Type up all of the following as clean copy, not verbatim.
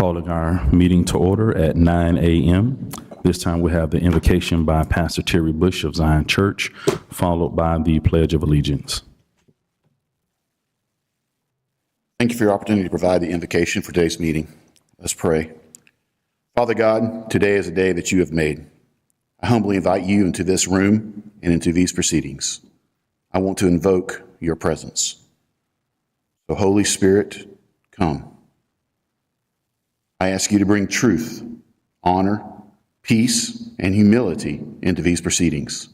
calling our meeting to order at 9 a.m. This time we have the invocation by Pastor Terry Bush of Zion Church, followed by the Pledge of Allegiance. Thank you for your opportunity to provide the invocation for today's meeting. Let's pray. Father God, today is a day that you have made. I humbly invite you into this room and into these proceedings. I want to invoke your presence. So Holy Spirit, come. I ask you to bring truth, honor, peace, and humility into these proceedings.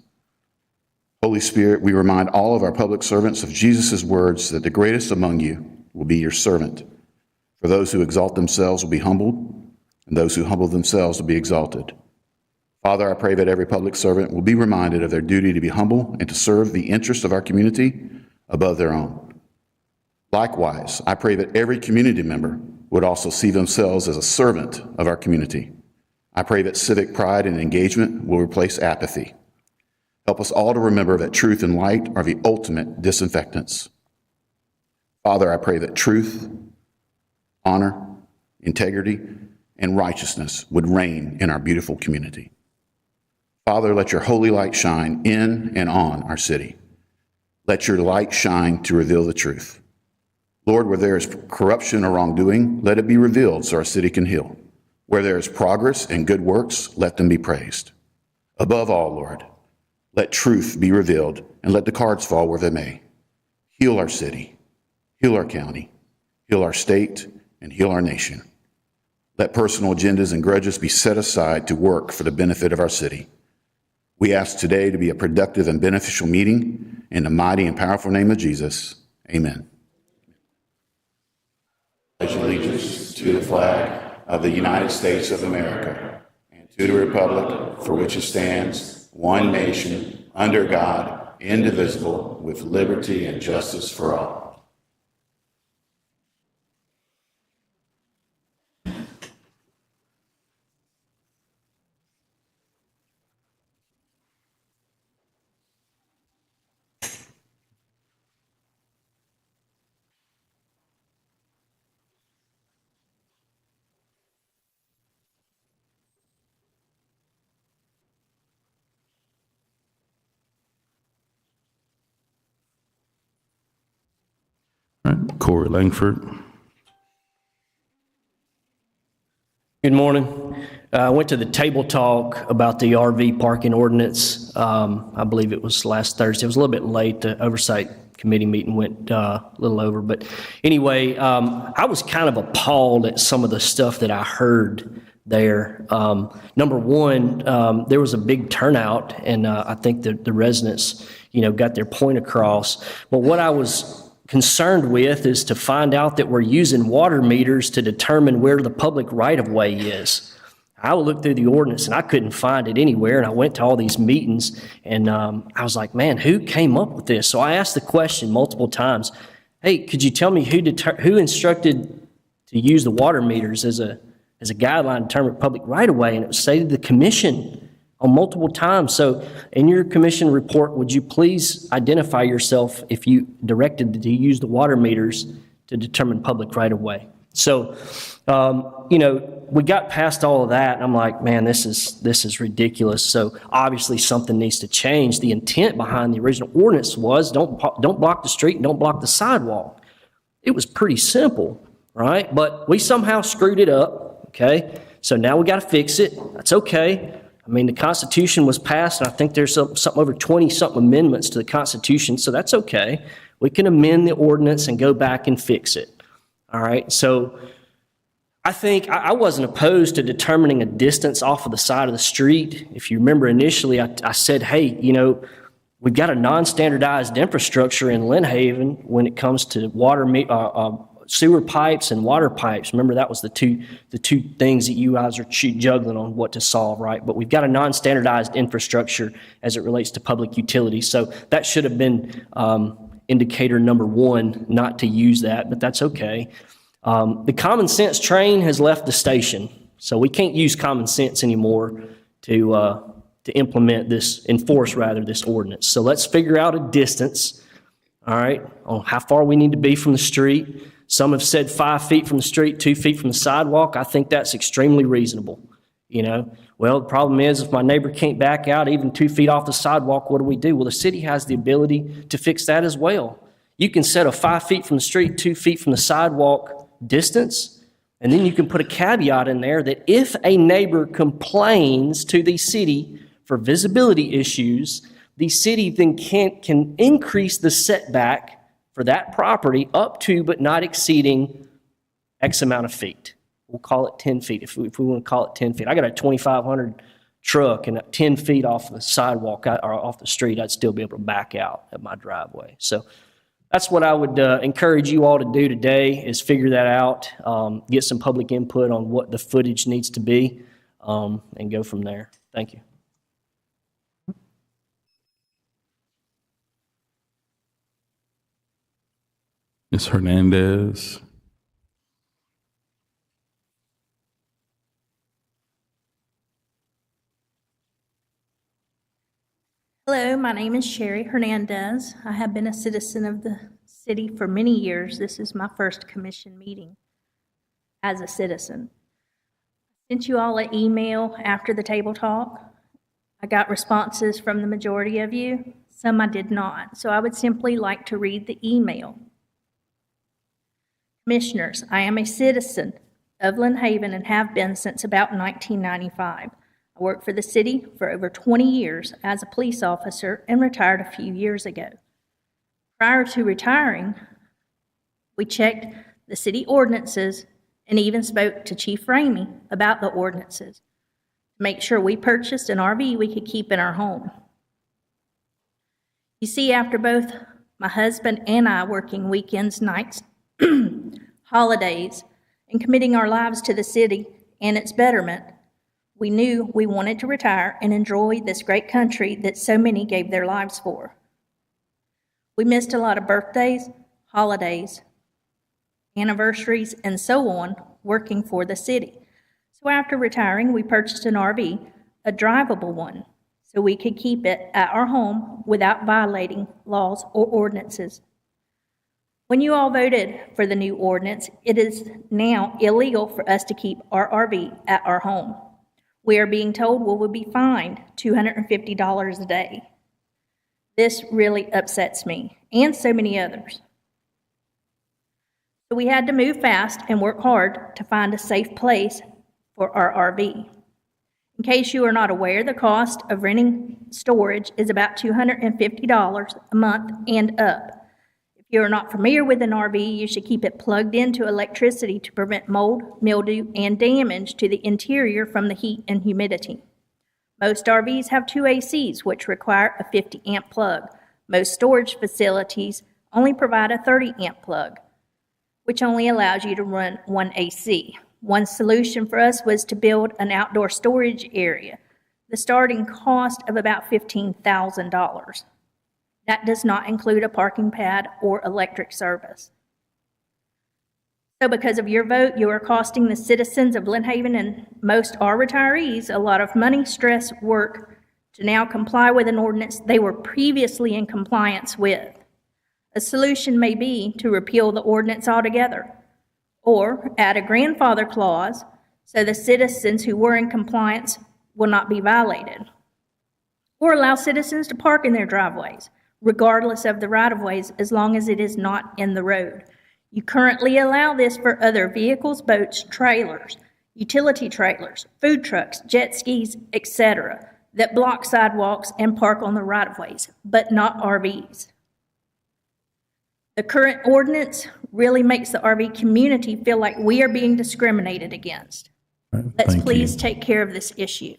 Holy Spirit, we remind all of our public servants of Jesus' words that the greatest among you will be your servant. For those who exalt themselves will be humbled, and those who humble themselves will be exalted. Father, I pray that every public servant will be reminded of their duty to be humble and to serve the interests of our community above their own. Likewise, I pray that every community member would also see themselves as a servant of our community. I pray that civic pride and engagement will replace apathy. Help us all to remember that truth and light are the ultimate disinfectants. Father, I pray that truth, honor, integrity, and righteousness would reign in our beautiful community. Father, let your holy light shine in and on our city. Let your light shine to reveal the truth. Lord, where there is corruption or wrongdoing, let it be revealed so our city can heal. Where there is progress and good works, let them be praised. Above all, Lord, let truth be revealed and let the cards fall where they may. Heal our city, heal our county, heal our state, and heal our nation. Let personal agendas and grudges be set aside to work for the benefit of our city. We ask today to be a productive and beneficial meeting in the mighty and powerful name of Jesus. Amen. Pledge allegiance to the flag of the United States of America and to the republic for which it stands, one nation, under God, indivisible, with liberty and justice for all. All right, Corey Langford. Good morning. I went to the table talk about the RV parking ordinance. I believe it was last Thursday. It was a little bit late. The oversight committee meeting went a little over. But anyway, I was kind of appalled at some of the stuff that I heard there. Number one, there was a big turnout, and I think the residents, got their point across. But what I was concerned with is to find out that we're using water meters to determine where the public right-of-way is. I looked through the ordinance and I couldn't find it anywhere, and I went to all these meetings, and I was like, man, who came up with this? So I asked the question multiple times, hey, could you tell me who instructed to use the water meters as a guideline to determine public right-of-way? And it was stated the commission on multiple times. So in your commission report, would you please identify yourself if you directed to use the water meters to determine public right-of-way? So, we got past all of that, and I'm like, man, this is ridiculous. So obviously something needs to change. The intent behind the original ordinance was don't block the street and don't block the sidewalk. It was pretty simple, right? But we somehow screwed it up, okay? So now we got to fix it. That's okay. I mean, the Constitution was passed, and I think there's something over 20-something amendments to the Constitution, so that's okay. We can amend the ordinance and go back and fix it. All right, so I think I wasn't opposed to determining a distance off of the side of the street. If you remember initially, I said, hey, we've got a non-standardized infrastructure in Lynn Haven when it comes to sewer pipes and water pipes. Remember, that was the two things that you guys are juggling on what to solve, right? But we've got a non-standardized infrastructure as it relates to public utilities. So that should have been indicator number one, not to use that, but that's okay. The common sense train has left the station, so we can't use common sense anymore to enforce this ordinance. So let's figure out a distance, all right, on how far we need to be from the street. Some have said 5 feet from the street, 2 feet from the sidewalk. I think that's extremely reasonable, you know. Well, the problem is if my neighbor can't back out even 2 feet off the sidewalk, what do? Well, the city has the ability to fix that as well. You can set a 5 feet from the street, 2 feet from the sidewalk distance, and then you can put a caveat in there that if a neighbor complains to the city for visibility issues, the city then can increase the setback for that property up to but not exceeding X amount of feet. We'll call it 10 feet if we want to call it 10 feet. I got a 2,500 truck and 10 feet off the sidewalk or off the street, I'd still be able to back out at my driveway. So that's what I would encourage you all to do today is figure that out, get some public input on what the footage needs to be, and go from there. Thank you. Ms. Hernandez. Hello, my name is Sherry Hernandez. I have been a citizen of the city for many years. This is my first commission meeting as a citizen. I sent you all an email after the table talk. I got responses from the majority of you. Some I did not. So I would simply like to read the email. Commissioners, I am a citizen of Lynn Haven and have been since about 1995. I worked for the city for over 20 years as a police officer and retired a few years ago. Prior to retiring, we checked the city ordinances and even spoke to Chief Ramey about the ordinances to make sure we purchased an RV we could keep in our home. You see, after both my husband and I working weekends, nights, holidays, and committing our lives to the city and its betterment, we knew we wanted to retire and enjoy this great country that so many gave their lives for. We missed a lot of birthdays, holidays, anniversaries, and so on, working for the city. So after retiring, we purchased an RV, a drivable one, so we could keep it at our home without violating laws or ordinances. When you all voted for the new ordinance, it is now illegal for us to keep our RV at our home. We are being told we will be fined $250 a day. This really upsets me and so many others. So we had to move fast and work hard to find a safe place for our RV. In case you are not aware, the cost of renting storage is about $250 a month and up. If you are not familiar with an RV, you should keep it plugged into electricity to prevent mold, mildew, and damage to the interior from the heat and humidity. Most RVs have 2 ACs, which require a 50-amp plug. Most storage facilities only provide a 30-amp plug, which only allows you to run 1 AC. One solution for us was to build an outdoor storage area, the starting cost of about $15,000. That does not include a parking pad or electric service. So because of your vote, you are costing the citizens of Lynn Haven and most our retirees a lot of money, stress, work to now comply with an ordinance they were previously in compliance with. A solution may be to repeal the ordinance altogether or add a grandfather clause so the citizens who were in compliance will not be violated, or allow citizens to park in their driveways, regardless of the right-of-ways, as long as it is not in the road. You currently allow this for other vehicles, boats, trailers, utility trailers, food trucks, jet skis, etc., that block sidewalks and park on the right-of-ways, but not RVs. The current ordinance really makes the RV community feel like we are being discriminated against. Let's please take care of this issue.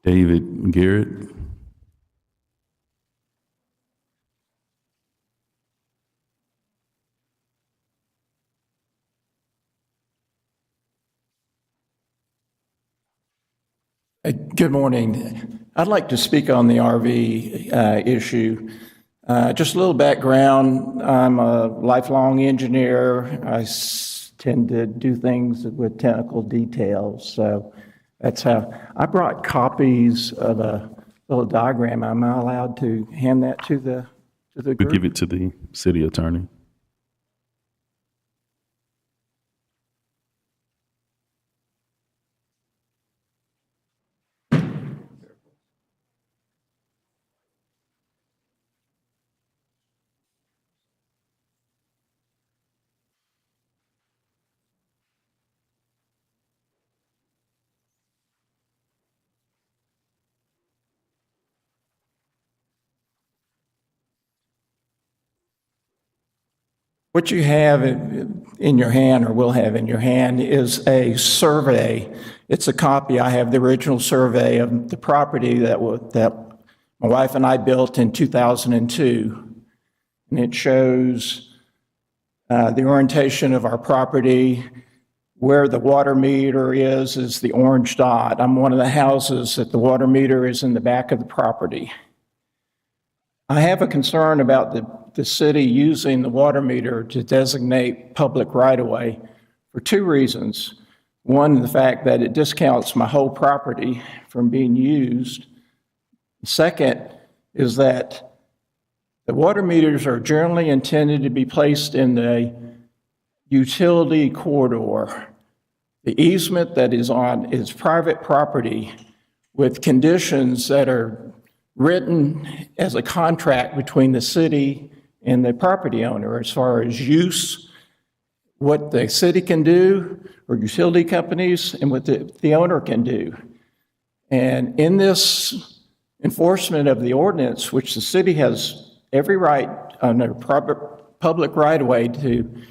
David Garrett. Good morning. I'd like to speak on the RV issue. Just a little background. I'm a lifelong engineer. I tend to do things with technical details. So that's how I brought copies of a little diagram. Am I allowed to hand that to the to the We group? give it to the city attorney. What you have in your hand, or will have in your hand, is a survey. It's a copy. I have the original survey of the property that my wife and I built in 2002. And it shows the orientation of our property. Where the water meter is the orange dot. I'm one of the houses that the water meter is in the back of the property. I have a concern about the city using the water meter to designate public right-of-way for two reasons. One, the fact that it discounts my whole property from being used. Second is that the water meters are generally intended to be placed in the utility corridor. The easement that is on is private property with conditions that are written as a contract between the city and the property owner as far as use, what the city can do, or utility companies, and what the owner can do. And in this enforcement of the ordinance, which the city has every right under public right-of-way to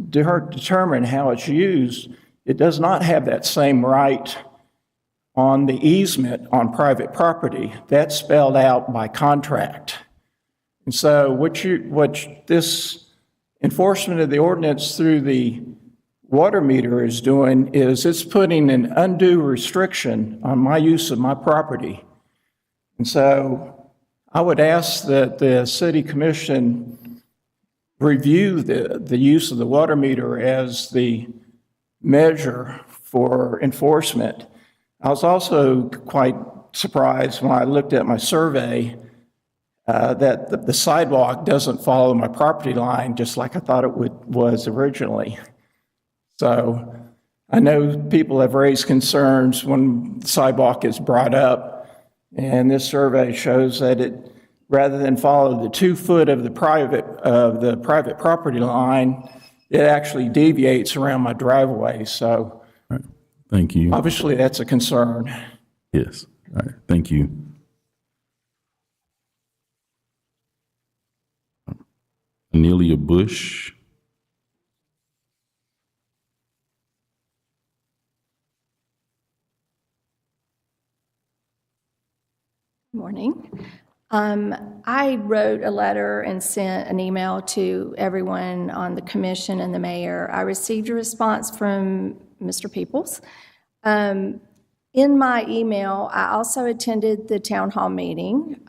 determine how it's used, it does not have that same right on the easement on private property. That's spelled out by contract. And so what this enforcement of the ordinance through the water meter is doing is it's putting an undue restriction on my use of my property. And so I would ask that the city commission review the use of the water meter as the measure for enforcement. I was also quite surprised when I looked at my survey that the sidewalk doesn't follow my property line just like I thought it was originally. So I know people have raised concerns when the sidewalk is brought up, and this survey shows that it, rather than follow the 2 foot of the private property line, it actually deviates around my driveway. So Thank you. obviously that's a concern. Yes. All right. Thank you. Anelia Bush. Morning. I wrote a letter and sent an email to everyone on the commission and the mayor. I received a response from Mr. Peoples. In my email, I also attended the town hall meeting.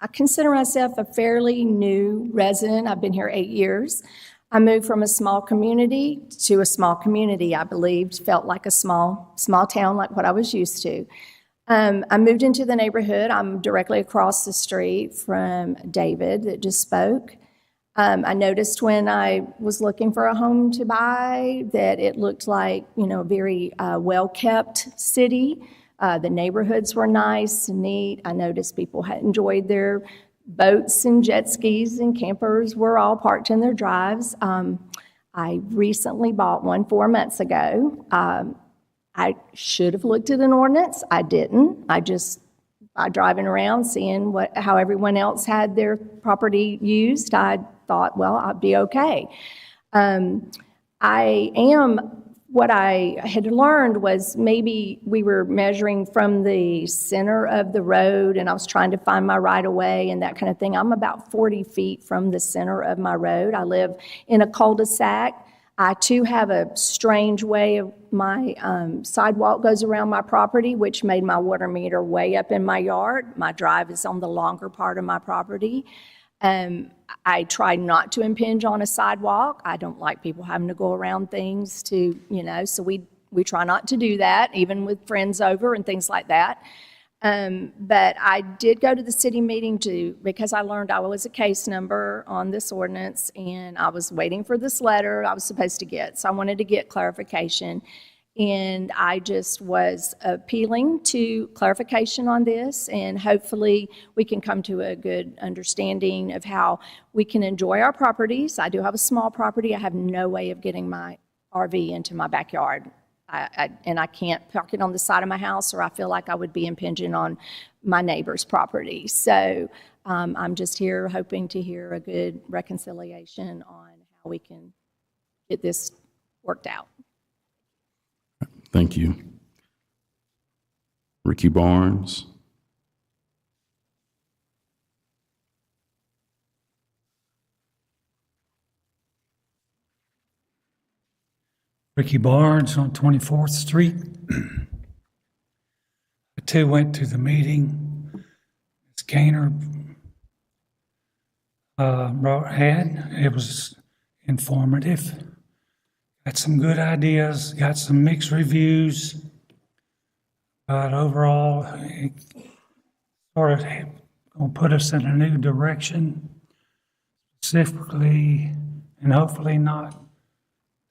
I consider myself a fairly new resident. I've been here 8 years. I moved from a small community to a small community, I believed, felt like a small town like what I was used to. I moved into the neighborhood. I'm directly across the street from David that just spoke. I noticed when I was looking for a home to buy that it looked like, a very well-kept city. The neighborhoods were nice and neat. I noticed people had enjoyed their boats and jet skis, and campers were all parked in their drives. I recently bought one 4 months ago. I should have looked at an ordinance. I didn't. By driving around, seeing how everyone else had their property used, I thought, well, I'd be okay. What I had learned was maybe we were measuring from the center of the road, and I was trying to find my right-of-way and that kind of thing. I'm about 40 feet from the center of my road. I live in a cul-de-sac. I, too, have a strange way of my sidewalk goes around my property, which made my water meter way up in my yard. My drive is on the longer part of my property. I try not to impinge on a sidewalk. I don't like people having to go around things so we try not to do that, even with friends over and things like that. But I did go to the city meeting because I learned I was a case number on this ordinance, and I was waiting for this letter I was supposed to get. So I wanted to get clarification. And I just was appealing to clarification on this, and hopefully we can come to a good understanding of how we can enjoy our properties. I do have a small property. I have no way of getting my RV into my backyard. And I can't park it on the side of my house, or I feel like I would be impinging on my neighbor's property. So I'm just here hoping to hear a good reconciliation on how we can get this worked out. Thank you. Ricky Barnes. Ricky Barnes on 24th Street. The two went to the meeting. Ms. Gaynor it was informative. Got some good ideas, got some mixed reviews, but overall, it sort of going to put us in a new direction, specifically, and hopefully not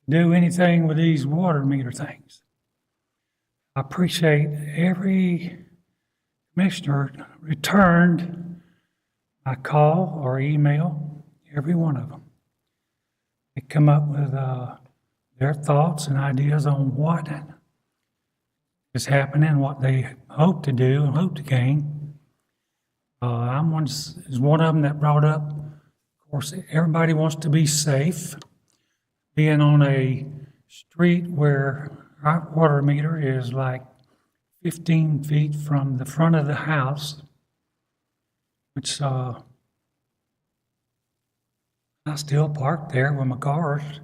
do anything with these water meter things. I appreciate every commissioner returned my call or email, every one of them. They come up with their thoughts and ideas on what is happening, what they hope to do and hope to gain. I'm one of them that brought up, of course, everybody wants to be safe. Being on a street where our water meter is like 15 feet from the front of the house, which I still park there with my cars.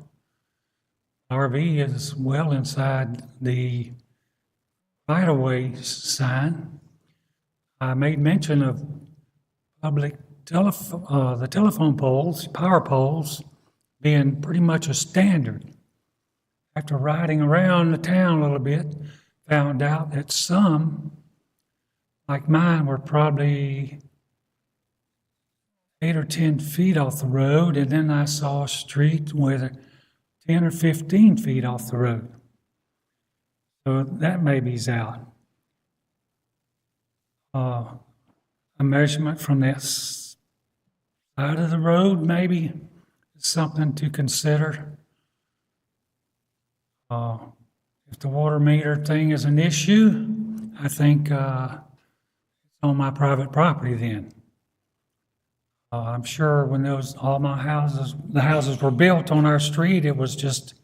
RV is well inside the right-of-way sign. I made mention of public the telephone poles, power poles, being pretty much a standard. After riding around the town a little bit, found out that some, like mine, were probably 8 or 10 feet off the road, and then I saw a street with 10 or 15 feet off the road. So that maybe's out. A measurement from that side of the road maybe is something to consider. If the water meter thing is an issue, I think it's on my private property then. I'm sure when all my houses, the houses were built on our street, it was just,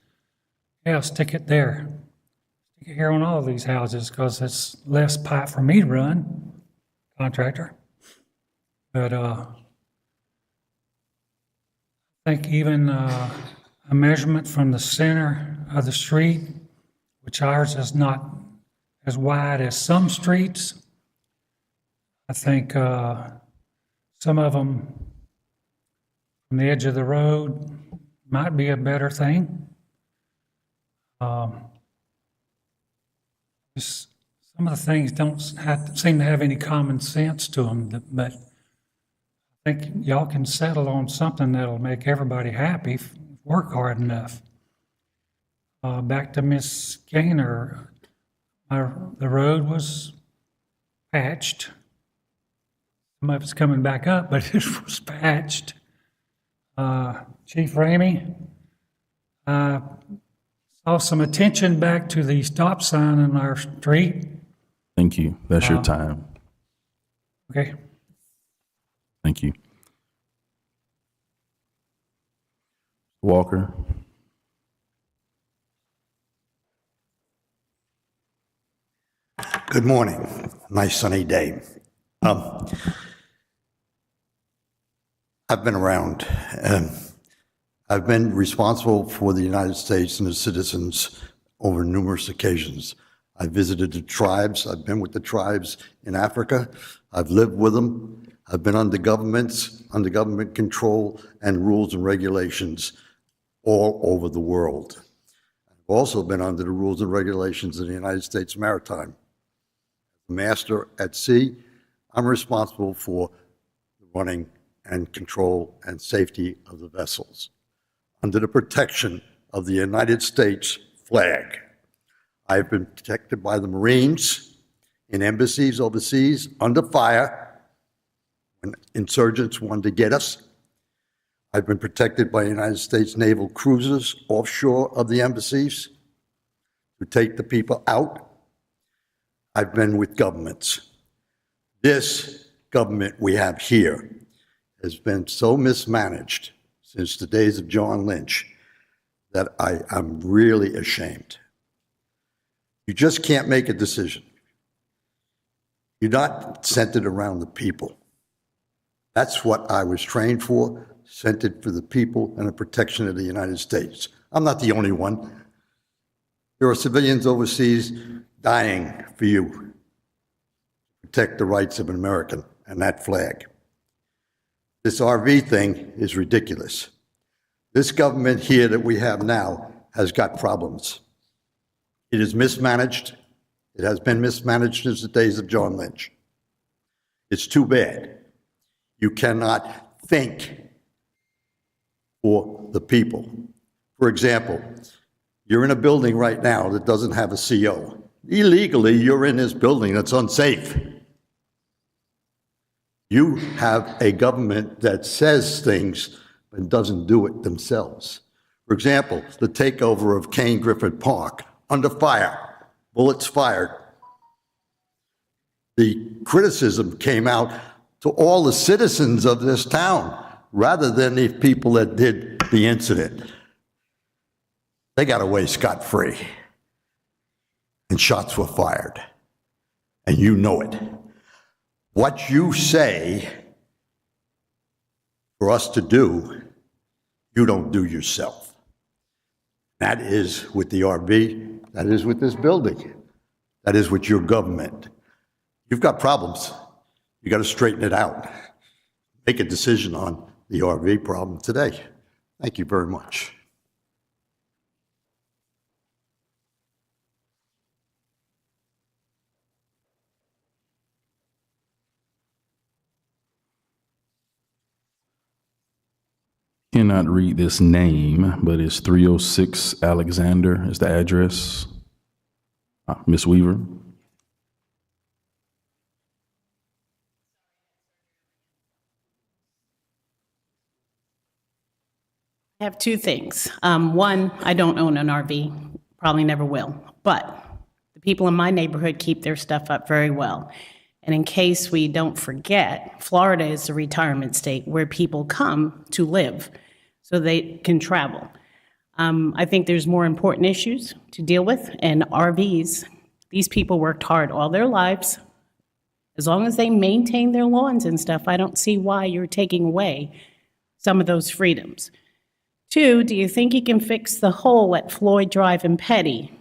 yeah, stick it there. Stick it here on all of these houses because it's less pipe for me to run, contractor. But I think even a measurement from the center of the street, which ours is not as wide as some streets, I think some of them from the edge of the road might be a better thing. Just some of the things don't seem to have any common sense to them, but I think y'all can settle on something that'll make everybody happy, work hard enough. Back to Miss Gaynor, the road was patched. Some of it's coming back up, but it was patched. Chief Ramey, saw some attention back to the stop sign on our street. Thank you. That's your time. Okay. Thank you. Walker. Good morning. Nice sunny day. I've been around. I've been responsible for the United States and its citizens over numerous occasions. I visited the tribes. I've been with the tribes in Africa. I've lived with them. I've been under government control and rules and regulations all over the world. I've also been under the rules and regulations of the United States Maritime. master at sea. I'm responsible for the running and control and safety of the vessels under the protection of the United States flag. I've been protected by the Marines in embassies overseas under fire when insurgents wanted to get us. I've been protected by United States naval cruisers offshore of the embassies to take the people out. I've been with governments. This government we have here has been so mismanaged since the days of John Lynch that I'm really ashamed. You just can't make a decision. You're not centered around the people. That's what I was trained for, centered for the people and the protection of the United States. I'm not the only one. There are civilians overseas dying for you to protect the rights of an American and that flag. This RV thing is ridiculous. This government here that we have now has got problems. It is mismanaged. It has been mismanaged since the days of John Lynch. It's too bad. You cannot think for the people. For example, you're in a building right now that doesn't have a CO. Illegally, you're in this building that's unsafe. You have a government that says things but doesn't do it themselves. For example, the takeover of Kane Griffith Park, under fire, bullets fired. The criticism came out to all the citizens of this town rather than the people that did the incident. They got away scot-free, and shots were fired, and you know it. What you say for us to do, you don't do yourself. That is with the RV, that is with this building, that is with your government. You've got problems. You got to straighten it out. Make a decision on the RV problem today. Thank you very much. Cannot read this name, but it's 306 Alexander is the address. Ms. Weaver. I have two things. One, I don't own an RV, probably never will, but the people in my neighborhood keep their stuff up very well. And in case we don't forget, Florida is a retirement state where people come to live so they can travel. I think there's more important issues to deal with, and RVs, these people worked hard all their lives. As long as they maintain their lawns and stuff, I don't see why you're taking away some of those freedoms. Two, do you think you can fix the hole at Floyd Drive and Petty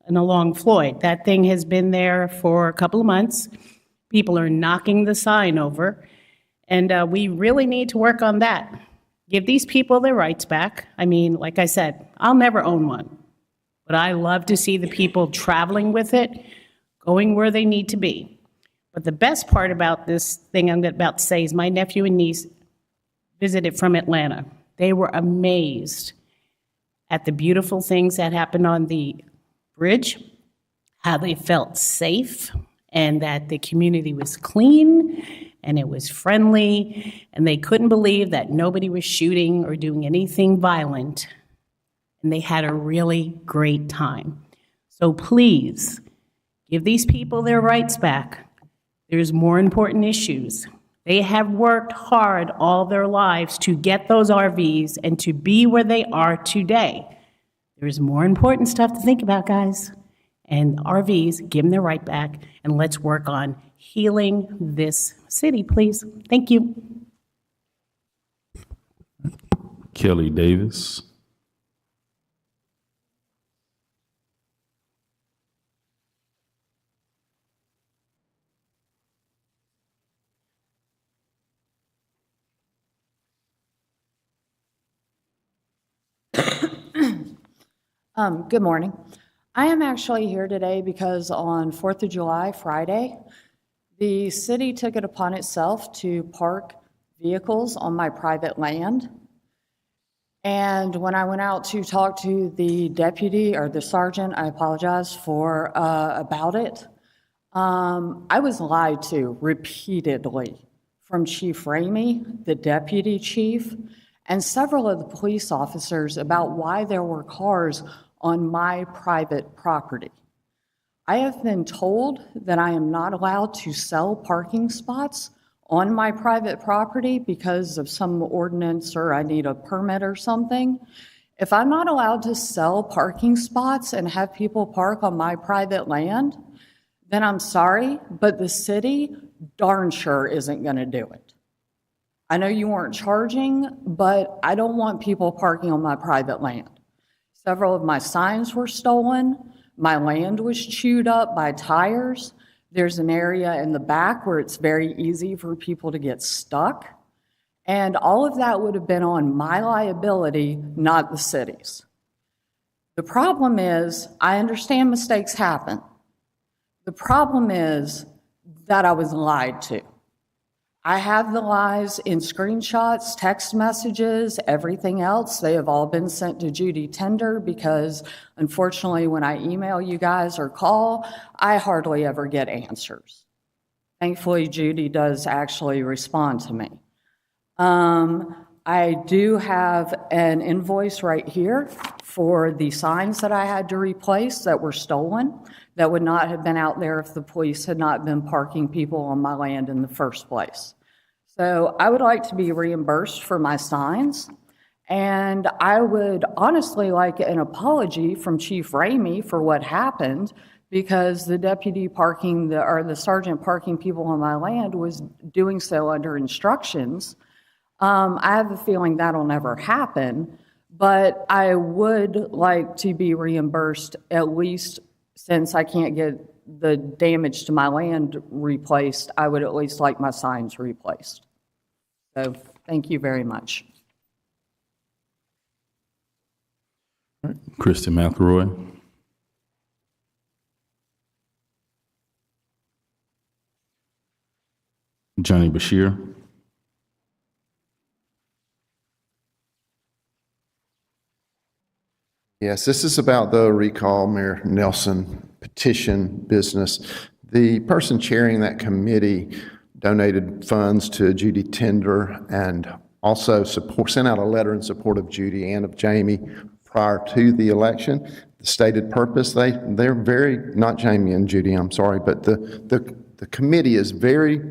and along Floyd? That thing has been there for a couple of months. People are knocking the sign over, and we really need to work on that. Give these people their rights back. I mean, like I said, I'll never own one, but I love to see the people traveling with it, going where they need to be. But the best part about this thing I'm about to say is my nephew and niece visited from Atlanta. They were amazed at the beautiful things that happened on the bridge, how they felt safe, and that the community was clean and it was friendly, and they couldn't believe that nobody was shooting or doing anything violent, and they had a really great time. So please, give these people their rights back. There's more important issues. They have worked hard all their lives to get those RVs and to be where they are today. There's more important stuff to think about, guys. And RVs, give them their right back, and let's work on healing this city, please. Thank you. Kelly Davis. Good morning. I am actually here today because on 4th of July, Friday, the city took it upon itself to park vehicles on my private land. And when I went out to talk to the deputy or the sergeant, I apologize for, about it, I was lied to repeatedly from Chief Ramey, the deputy chief, and several of the police officers about why there were cars on my private property. I have been told that I am not allowed to sell parking spots on my private property because of some ordinance or I need a permit or something. If I'm not allowed to sell parking spots and have people park on my private land, then I'm sorry, but the city darn sure isn't going to do it. I know you weren't charging, but I don't want people parking on my private land. Several of my signs were stolen. My land was chewed up by tires. There's an area in the back where it's very easy for people to get stuck. And all of that would have been on my liability, not the city's. The problem is, I understand mistakes happen. The problem is that I was lied to. I have the lies in screenshots, text messages, everything else. They have all been sent to Judy Tender because, unfortunately, when I email you guys or call, I hardly ever get answers. Thankfully, Judy does actually respond to me. I do have an invoice right here for the signs that I had to replace that were stolen that would not have been out there if the police had not been parking people on my land in the first place. So I would like to be reimbursed for my signs, and I would honestly like an apology from Chief Ramey for what happened because the deputy parking, or the sergeant parking people on my land was doing so under instructions. I have a feeling that'll never happen, but I would like to be reimbursed, at least since I can't get the damage to my land replaced. I would at least like my signs replaced. So thank you very much. Christy McElroy. Johnny Bashir. Yes, this is about the recall Mayor Nelson petition business. The person chairing that committee donated funds to Judy Tender and also sent out a letter in support of Judy and of Jamie prior to the election. The stated purpose, they're very, not Jamie and Judy, I'm sorry, but the committee is very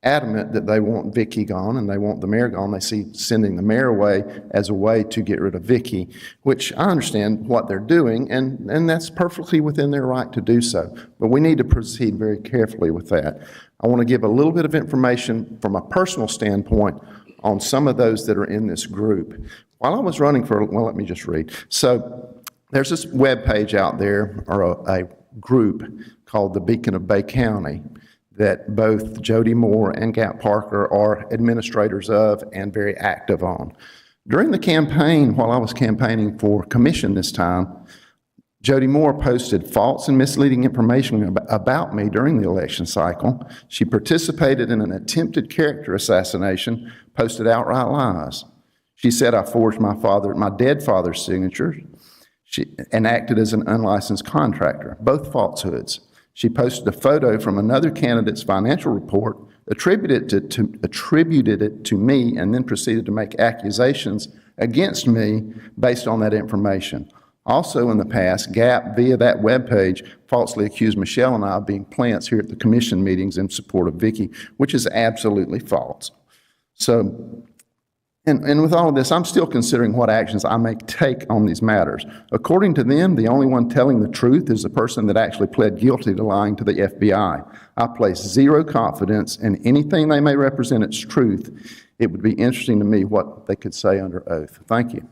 adamant that they want Vicky gone and they want the mayor gone. They see sending the mayor away as a way to get rid of Vicky, which I understand what they're doing, and that's perfectly within their right to do so. But we need to proceed very carefully with that. I want to give a little bit of information from a personal standpoint on some of those that are in this group. While I was running for, well, let me just read. So there's this web page out there, or a group called the Beacon of Bay County, that both Jody Moore and Gap Parker are administrators of and very active on. During the campaign, while I was campaigning for commission this time, Jody Moore posted false and misleading information about me during the election cycle. She participated in an attempted character assassination, posted outright lies. She said I forged my dead father's signature, and acted as an unlicensed contractor, both falsehoods. She posted a photo from another candidate's financial report, attributed it to me, and then proceeded to make accusations against me based on that information. Also in the past, Gap, via that webpage, falsely accused Michelle and I of being plants here at the commission meetings in support of Vicky, which is absolutely false. So, and with all of this, I'm still considering what actions I may take on these matters. According to them, the only one telling the truth is the person that actually pled guilty to lying to the FBI. I place zero confidence in anything they may represent as truth. It would be interesting to me what they could say under oath. Thank you.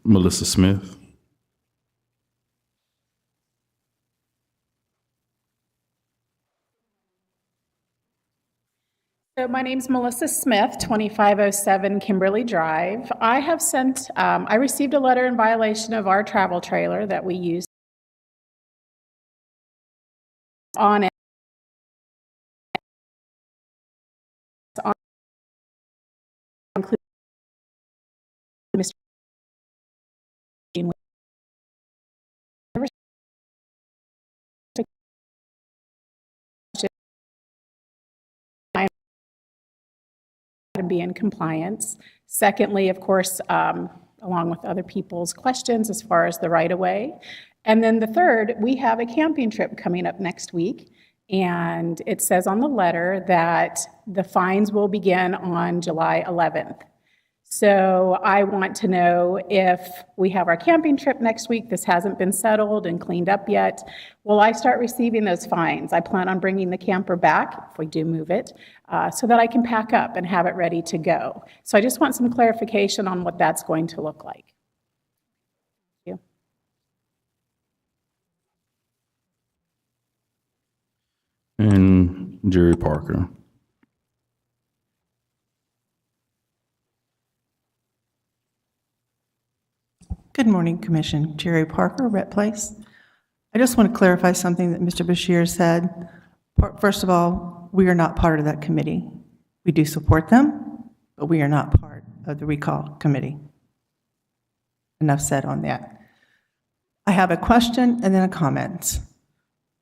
Melissa Smith. So my name's Melissa Smith, 2507 Kimberly Drive. I received a letter in violation of our travel trailer that we use on it. Including Mr. To be in compliance. Secondly, of course, along with other people's questions as far as the right-of-way. And then the third, we have a camping trip coming up next week, and it says on the letter that the fines will begin on July 11th. So I want to know if we have our camping trip next week, this hasn't been settled and cleaned up yet, will I start receiving those fines? I plan on bringing the camper back, if we do move it, so that I can pack up and have it ready to go. So I just want some clarification on what that's going to look like. Thank you. And Jerry Parker. Good morning, Commission. Jerry Parker, Rhett Place. I just want to clarify something that Mr. Bashir said. First of all, we are not part of that committee. We do support them, but we are not part of the recall committee. Enough said on that. I have a question and then a comment.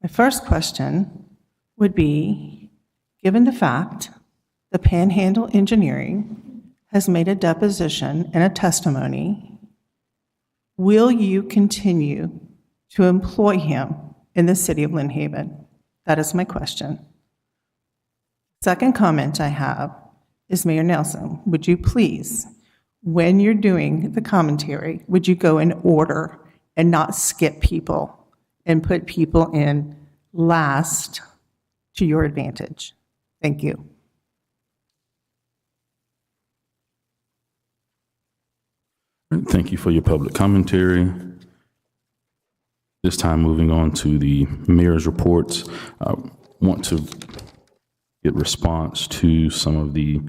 My first question would be, given the fact the Panhandle Engineering has made a deposition and a testimony, will you continue to employ him in the city of Lynn Haven? That is my question. Second comment I have is, Mayor Nelson, would you please, when you're doing the commentary, would you go in order and not skip people and put people in last to your advantage? Thank you. Thank you for your public commentary. This time, moving on to the mayor's reports. I want to get response to some of the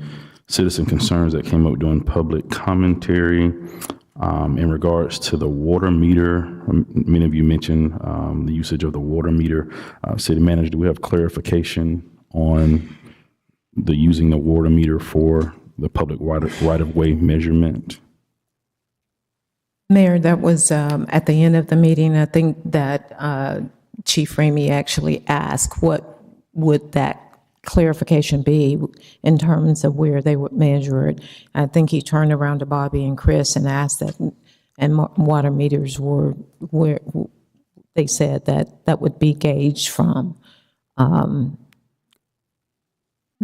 citizen concerns that came up during public commentary in regards to the water meter. Many of you mentioned the usage of the water meter. City manager, do we have clarification on the using the water meter for the public right-of-way measurement? Mayor, that was at the end of the meeting. I think that Chief Ramey actually asked what would that clarification be in terms of where they would measure it. I think he turned around to Bobby and Chris and asked that, and water meters were where they said that that would be gauged from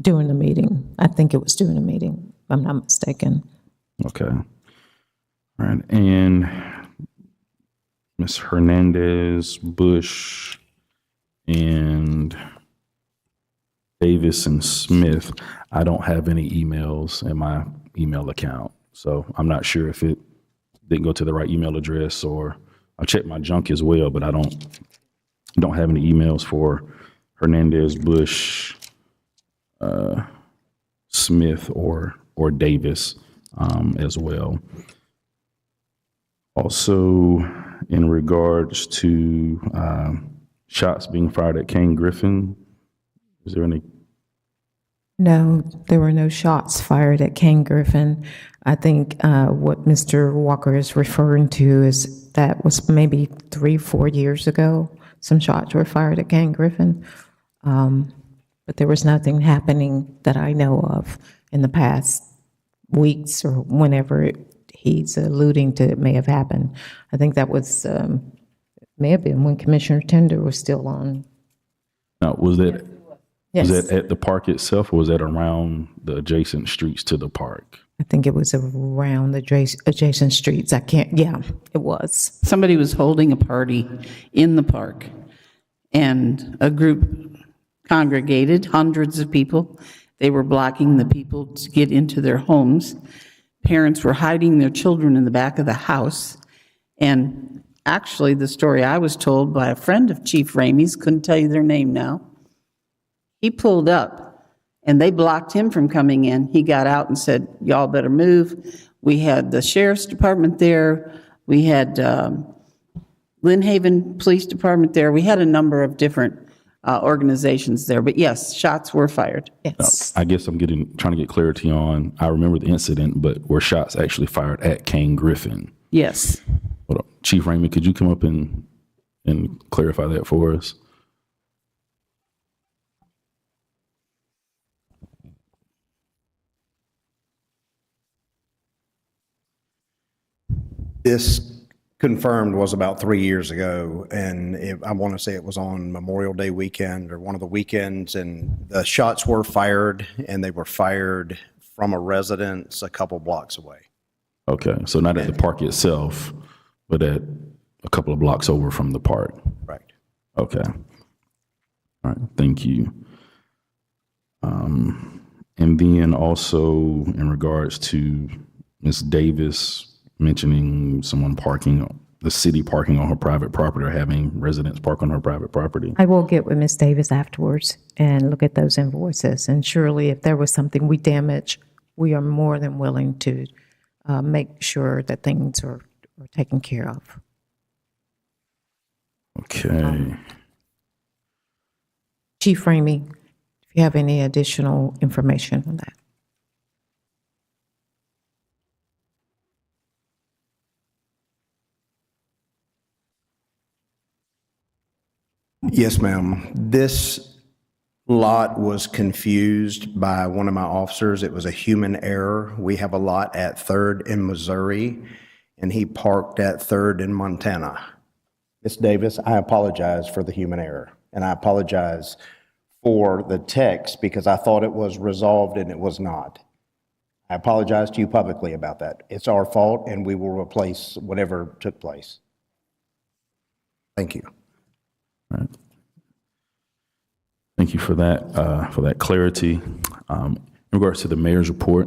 during the meeting. I think it was during the meeting, if I'm not mistaken. Okay. All right, and Ms. Hernandez, Bush, and Davis and Smith, I don't have any emails in my email account. So I'm not sure if it didn't go to the right email address, or I checked my junk as well, but I don't have any emails for Hernandez, Bush, Smith, or Davis as well. Also, in regards to shots being fired at Kane Griffin, is there any? No, there were no shots fired at Kane Griffin. I think what Mr. Walker is referring to is that was maybe 3-4 years ago. Some shots were fired at Kane Griffin, but there was nothing happening that I know of in the past weeks or whenever he's alluding to it may have happened. I think that was, may have been when Commissioner Tender was still on. Now, was that, Yes. was that at the park itself, or was that around the adjacent streets to the park? I think it was around the adjacent streets. Yeah, it was. Somebody was holding a party in the park, and a group congregated, hundreds of people. They were blocking the people to get into their homes. Parents were hiding their children in the back of the house. And actually, the story I was told by a friend of Chief Ramey's, couldn't tell you their name now, he pulled up and they blocked him from coming in. He got out and said, y'all better move. We had the sheriff's department there. We had Lynn Haven Police Department there. We had a number of different organizations there. But yes, shots were fired. Yes. I guess I'm trying to get clarity on, I remember the incident, but were shots actually fired at Kane Griffin? Yes. Hold on. Chief Ramey, could you come up and clarify that for us? This confirmed was about 3 years ago, and I want to say it was on Memorial Day weekend or one of the weekends, and the shots were fired, and they were fired from a residence a couple blocks away. Okay, so not at the park itself, but at a couple of blocks over from the park. Right. Okay. All right, thank you. And then also in regards to Ms. Davis mentioning someone parking, the city parking on her private property or having residents park on her private property. I will get with Ms. Davis afterwards and look at those invoices. And surely if there was something we damaged, we are more than willing to make sure that things are taken care of. Okay. Chief Ramey, if you have any additional information on that. Yes, ma'am. This lot was confused by one of my officers. It was a human error. We have a lot at 3rd in Missouri, and he parked at 3rd in Montana. Ms. Davis, I apologize for the human error, and I apologize for the text because I thought it was resolved and it was not. I apologize to you publicly about that. It's our fault, and we will replace whatever took place. Thank you. All right. Thank you for that clarity. In regards to the mayor's report,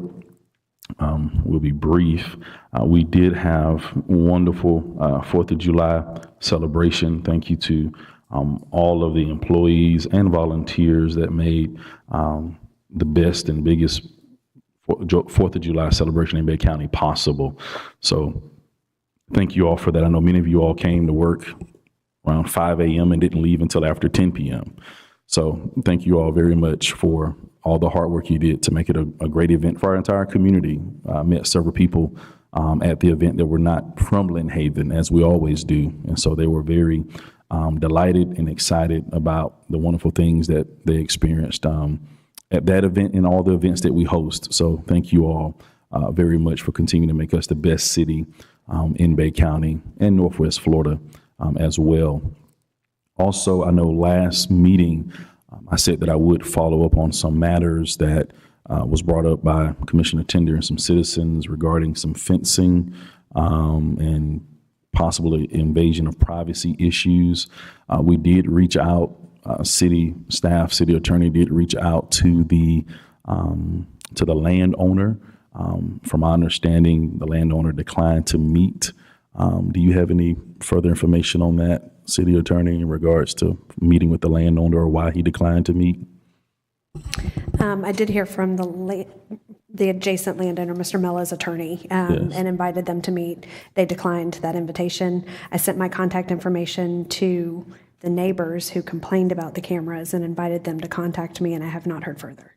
we'll be brief. We did have wonderful 4th of July celebration. Thank you to all of the employees and volunteers that made the best and biggest 4th of July celebration in Bay County possible. So thank you all for that. I know many of you all came to work around 5 a.m. and didn't leave until after 10 p.m. So thank you all very much for all the hard work you did to make it a great event for our entire community. I met several people at the event that were not from Lynn Haven, as we always do. And so they were very delighted and excited about the wonderful things that they experienced at that event and all the events that we host. So thank you all very much for continuing to make us the best city in Bay County and Northwest Florida as well. Also, I know last meeting, I said that I would follow up on some matters that was brought up by Commissioner Tender and some citizens regarding some fencing and possible invasion of privacy issues. We did reach out, city staff, city attorney did reach out to the landowner. From my understanding, the landowner declined to meet. Do you have any further information on that, city attorney, in regards to meeting with the landowner or why he declined to meet? I did hear from the adjacent landowner, Mr. Mella's attorney, and invited them to meet. They declined that invitation. I sent my contact information to the neighbors who complained about the cameras and invited them to contact me, and I have not heard further.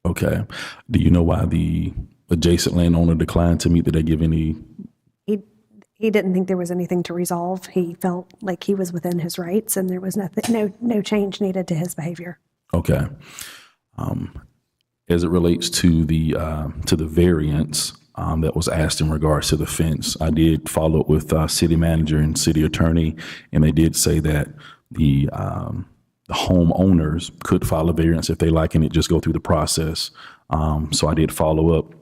Okay. Do you know why the adjacent landowner declined to meet? Did they give any? He didn't think there was anything to resolve. He felt like he was within his rights and there was no change needed to his behavior. Okay. As it relates to the variance that was asked in regards to the fence, I did follow up with city manager and city attorney, and they did say that the homeowners could file a variance if they like, and it just go through the process. So I did follow up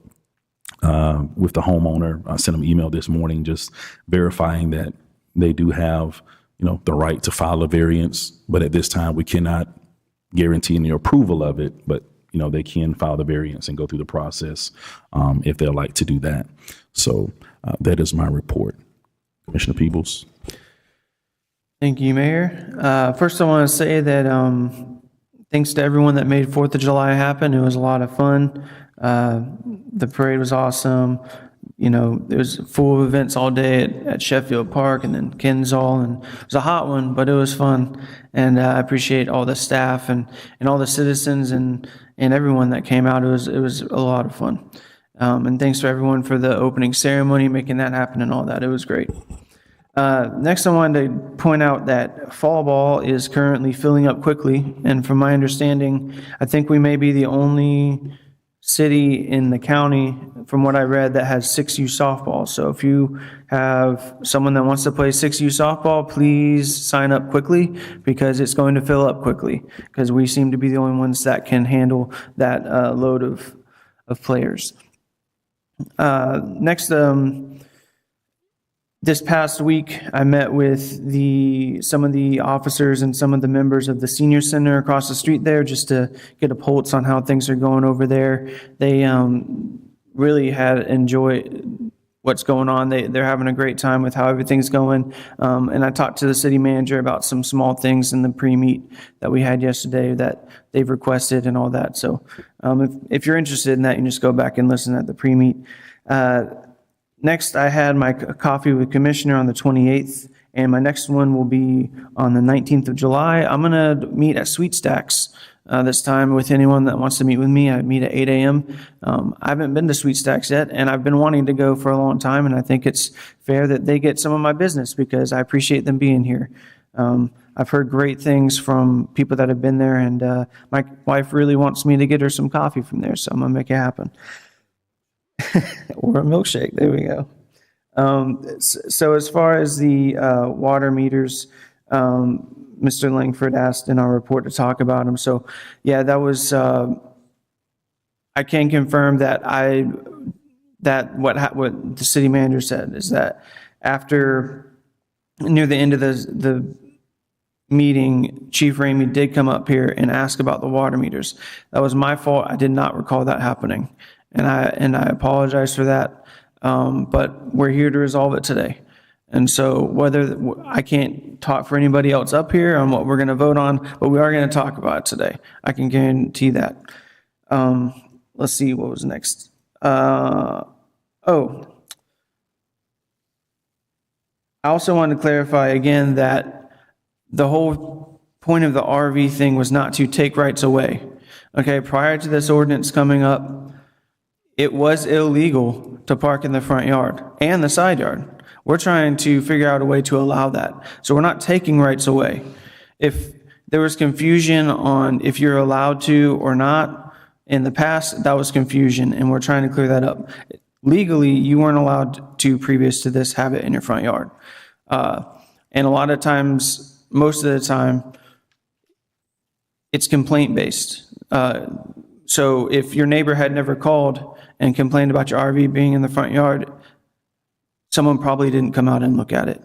with the homeowner. I sent them an email this morning just verifying that they do have, the right to file a variance, but at this time we cannot guarantee any approval of it, but they can file the variance and go through the process if they'd like to do that. So that is my report. Commissioner Peebles. Thank you, Mayor. First, I want to say that thanks to everyone that made 4th of July happen. It was a lot of fun. The parade was awesome. You know, there was full of events all day at Sheffield Park and then Kensall, and it was a hot one, but it was fun. And I appreciate all the staff and all the citizens and everyone that came out. It was a lot of fun. And thanks to everyone for the opening ceremony, making that happen and all that. It was great. Next, I wanted to point out that fall ball is currently filling up quickly. And from my understanding, I think we may be the only city in the county, from what I read, that has 6U softball. So if you have someone that wants to play 6U softball, please sign up quickly, because it's going to fill up quickly, because we seem to be the only ones that can handle that load of players. Next, this past week, I met with some of the officers and some of the members of the senior center across the street there, just to get a pulse on how things are going over there. They really had enjoyed what's going on. They're having a great time with how everything's going. And I talked to the city manager about some small things in the pre-meet that we had yesterday that they've requested and all that. So if you're interested in that, you can just go back and listen at the pre-meet. Next, I had my coffee with Commissioner on the 28th, and my next one will be on the 19th of July. I'm going to meet at Sweet Stacks this time with anyone that wants to meet with me. I meet at 8 a.m. I haven't been to Sweet Stacks yet, and I've been wanting to go for a long time, and I think it's fair that they get some of my business, because I appreciate them being here. I've heard great things from people that have been there, and my wife really wants me to get her some coffee from there, so I'm going to make it happen. Or a milkshake. There we go. So as far as the water meters, Mr. Langford asked in our report to talk about them. So yeah, that was, I can confirm that what the city manager said is that after near the end of the meeting, Chief Ramey did come up here and ask about the water meters. That was my fault. I did not recall that happening. And I apologize for that, but we're here to resolve it today. And so whether I can't talk for anybody else up here on what we're going to vote on, but we are going to talk about it today. I can guarantee that. Let's see what was next. I also want to clarify again that the whole point of the RV thing was not to take rights away. Okay, prior to this ordinance coming up, it was illegal to park in the front yard and the side yard. We're trying to figure out a way to allow that. So we're not taking rights away. If there was confusion on if you're allowed to or not in the past, that was confusion, and we're trying to clear that up. Legally, you weren't allowed to, previous to this, have it in your front yard. And a lot of times, most of the time, it's complaint-based. So if your neighbor had never called and complained about your RV being in the front yard, someone probably didn't come out and look at it.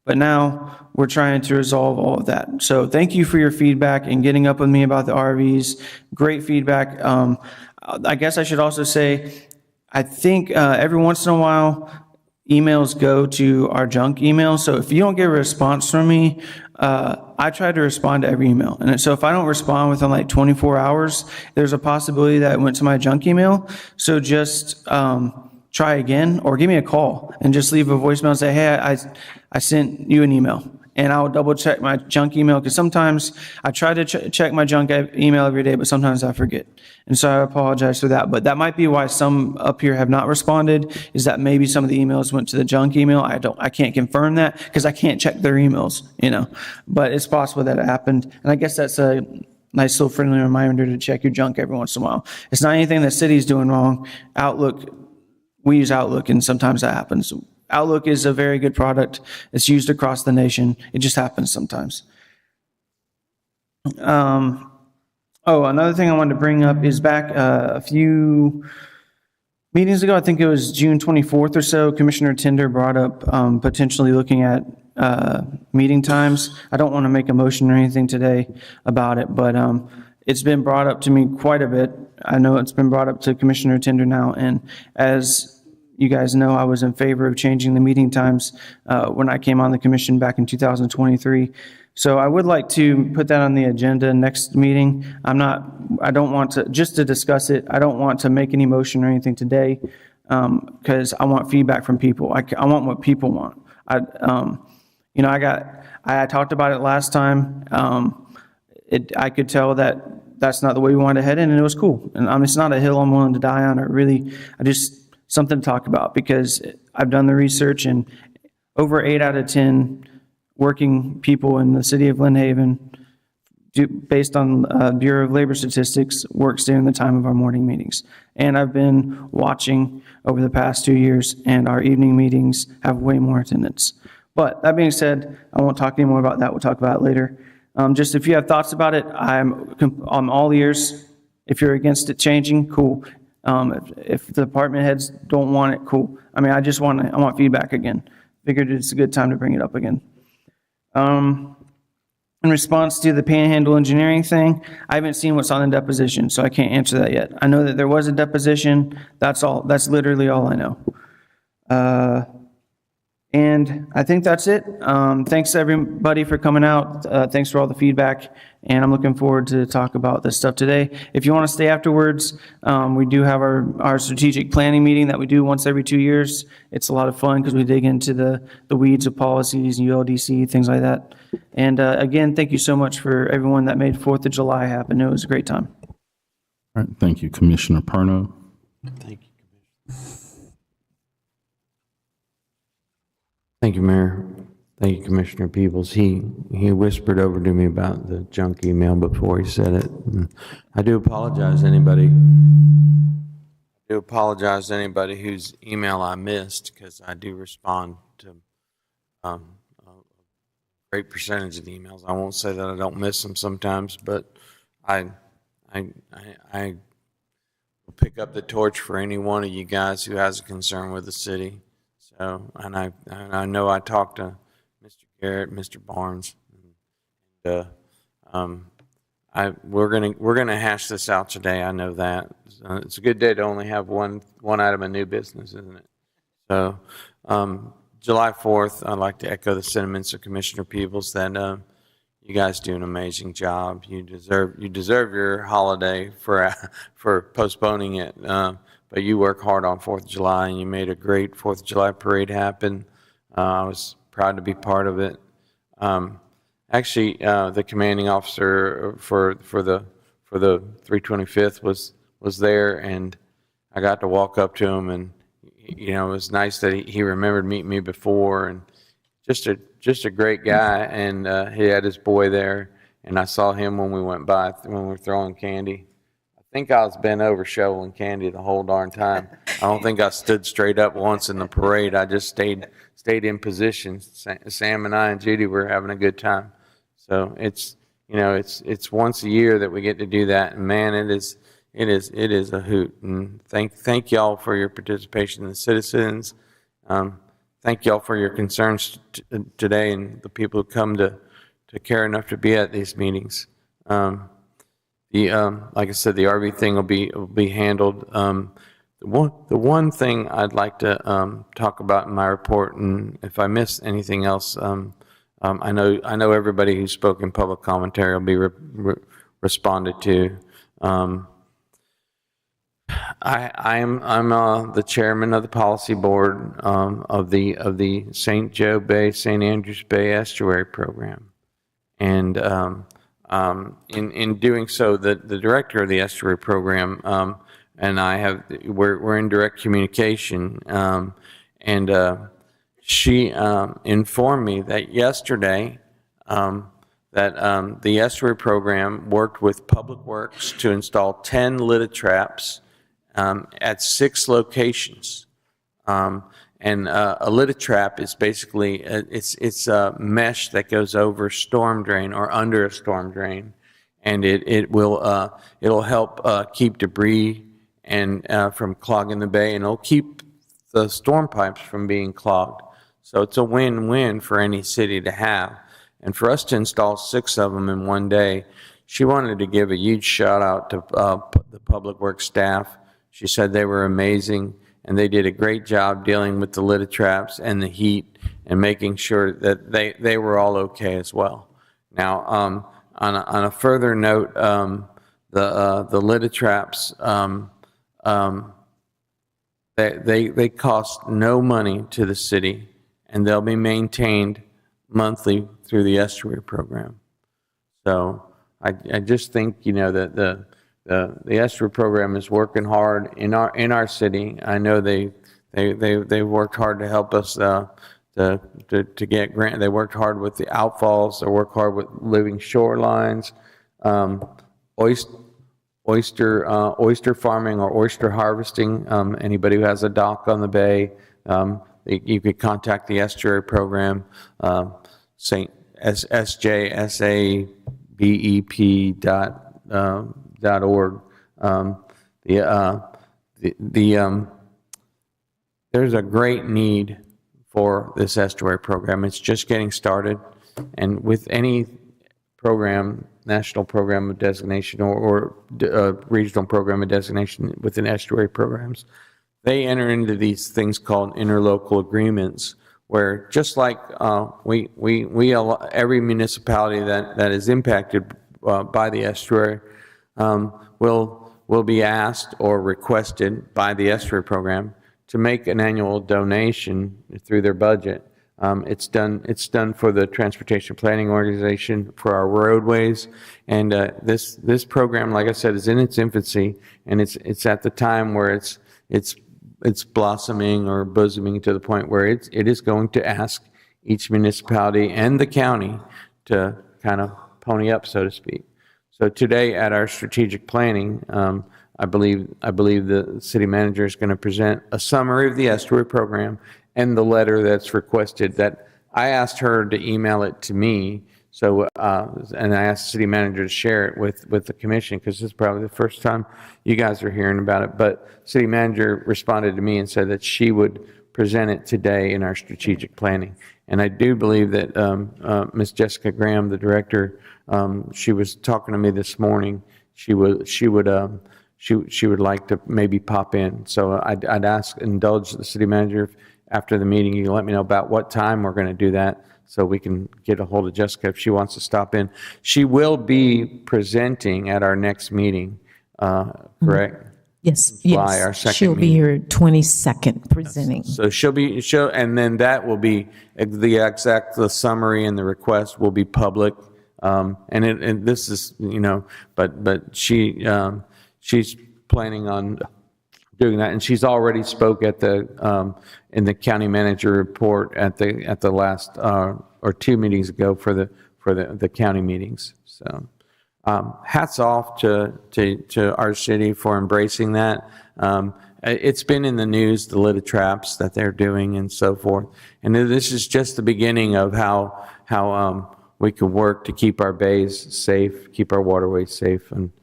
But now we're trying to resolve all of that. So thank you for your feedback and getting up with me about the RVs. Great feedback. I guess I should also say, I think every once in a while, emails go to our junk email. So if you don't get a response from me, I try to respond to every email. And so if I don't respond within like 24 hours, there's a possibility that it went to my junk email. So just try again, or give me a call and just leave a voicemail and say, hey, I sent you an email. And I'll double check my junk email, because sometimes I try to check my junk email every day, but sometimes I forget. And so I apologize for that. But that might be why some up here have not responded, is that maybe some of the emails went to the junk email. I can't confirm that, because I can't check their emails, but it's possible that it happened. And I guess that's a nice little friendly reminder to check your junk every once in a while. It's not anything the city's doing wrong. Outlook, we use Outlook, and sometimes that happens. Outlook is a very good product. It's used across the nation. It just happens sometimes. Another thing I wanted to bring up is back a few meetings ago, I think it was June 24th or so, Commissioner Tender brought up potentially looking at meeting times. I don't want to make a motion or anything today about it, but it's been brought up to me quite a bit. I know it's been brought up to Commissioner Tender now, and as you guys know, I was in favor of changing the meeting times when I came on the commission back in 2023. So I would like to put that on the agenda next meeting. I don't want to, just to discuss it, I don't want to make any motion or anything today because I want feedback from people. I want what people want. I talked about it last time. I could tell that that's not the way we wanted to head in, and it was cool. And it's not a hill I'm willing to die on, or really, something to talk about, because I've done the research, and over 8 out of 10 working people in the city of Lynn Haven, based on Bureau of Labor Statistics, works during the time of our morning meetings. And I've been watching over the past 2 years, and our evening meetings have way more attendance. But that being said, I won't talk anymore about that. We'll talk about it later. Just if you have thoughts about it, I'm all ears. If you're against it changing, cool. If the department heads don't want it, cool. I want feedback again. Figured it's a good time to bring it up again. In response to the Panhandle engineering thing, I haven't seen what's on the deposition, so I can't answer that yet. I know that there was a deposition. That's all. That's literally all I know. And I think that's it. Thanks everybody for coming out. Thanks for all the feedback, and I'm looking forward to talk about this stuff today. If you want to stay afterwards, we do have our strategic planning meeting that we do once every 2 years. It's a lot of fun because we dig into the weeds of policies, ULDC, things like that. And again, thank you so much for everyone that made 4th of July happen. It was a great time. All right, thank you, Commissioner Perno. Thank you. Thank you, Mayor. Thank you, Commissioner Peebles. He whispered over to me about the junk email before he said it. And I do apologize to anybody. Whose email I missed, because I do respond to a great percentage of the emails. I won't say that I don't miss them sometimes, but I will pick up the torch for any one of you guys who has a concern with the city. So, and I know I talked to Mr. Garrett, Mr. Barnes, and we're gonna hash this out today. I know that it's a good day to only have one item of new business, isn't it? So, July 4th, I'd like to echo the sentiments of Commissioner Peebles that you guys do an amazing job. You deserve your holiday for postponing it. But you work hard on 4th of July, and you made a great 4th of July parade happen. I was proud to be part of it. Actually, the commanding officer for the 325th was there, and I got to walk up to him, and it was nice that he remembered meeting me before, and just a great guy. And he had his boy there, and I saw him when we went by when we were throwing candy. I think I was bent over shoveling candy the whole darn time. I don't think I stood straight up once in the parade. I just stayed in position. Sam and I and Judy were having a good time. So it's once a year that we get to do that, and man, it is a hoot. And thank y'all for your participation, the citizens. Thank y'all for your concerns today, and the people who come to care enough to be at these meetings. Like I said, the RV thing will be handled. The one thing I'd like to talk about in my report, and if I miss anything else, I know everybody who spoke in public commentary will be responded to. I'm the chairman of the policy board of the St. Joe Bay, St. Andrews Bay Estuary Program, and in doing so, the director of the estuary program and we're in direct communication, and she informed me that yesterday that the estuary program worked with Public Works to install 10 litter traps at 6 locations. And a litter trap is basically it's a mesh that goes over a storm drain or under a storm drain, and it'll help keep debris and from clogging the bay, and it'll keep the storm pipes from being clogged. So it's a win-win for any city to have. And for us to install 6 of them in one day, she wanted to give a huge shout out to the Public Works staff. She said they were amazing. and they did a great job dealing with the litter traps and the heat and making sure that they were all okay as well. Now, on a further note, the litter traps, they cost no money to the city, and they'll be maintained monthly through the estuary program. So I just think, you know, that the estuary program is working hard in our city. I know they worked hard to help us to get grant. They worked hard with the outfalls. They worked hard with living shorelines, oyster farming or oyster harvesting. Anybody who has a dock on the bay, you could contact the estuary program, sjsabep.org. There's a great need for this estuary program. It's just getting started, and with any program, national program of designation or regional program of designation within estuary programs, they enter into these things called interlocal agreements, where just like every municipality that is impacted by the estuary will be asked or requested by the estuary program to make an annual donation through their budget. It's done for the Transportation Planning Organization, for our roadways, and this program, like I said, is in its infancy, and it's at the time where it's blossoming or bosoming to the point where it is going to ask each municipality and the county to kind of pony up, so to speak. So today at our strategic planning, I believe the city manager is going to present a summary of the estuary program and the letter that's requested. That I asked her to email it to me, so and I asked the city manager to share it with the commission, because this is probably the first time you guys are hearing about it. But city manager responded to me and said that she would present it today in our strategic planning. And I do believe that Ms. Jessica Graham, the director, she was talking to me this morning. She would like to maybe pop in. So I'd indulge the city manager after the meeting. You can let me know about what time we're going to do that, so we can get a hold of Jessica if she wants to stop in. She will be presenting at our next meeting, correct? Yes, July, our yes. second She'll be meeting. here 22nd presenting. So and then that will be the summary and the request will be public. And this is, you know, but she's planning on doing that, and she's already spoke at in the county manager report at the last or two meetings ago for the county meetings. So hats off to our city for embracing that. It's been in the news, the litter traps that they're doing and so forth, and this is just the beginning of how we can work to keep our bays safe, keep our waterways safe. And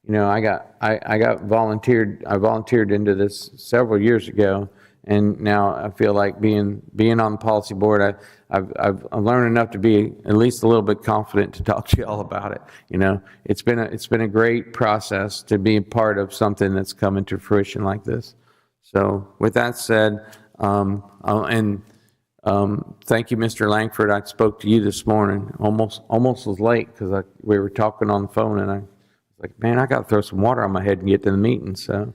you know, I volunteered into this several years ago, and now I feel like being on the policy board, I've learned enough to be at least a little bit confident to talk to you all about it. You know, it's been a great process to be part of something that's coming to fruition like this. So with that said, thank you, Mr. Langford. I spoke to you this morning, almost was late because we were talking on the phone, and I was like, man, I got to throw some water on my head and get to the meeting. So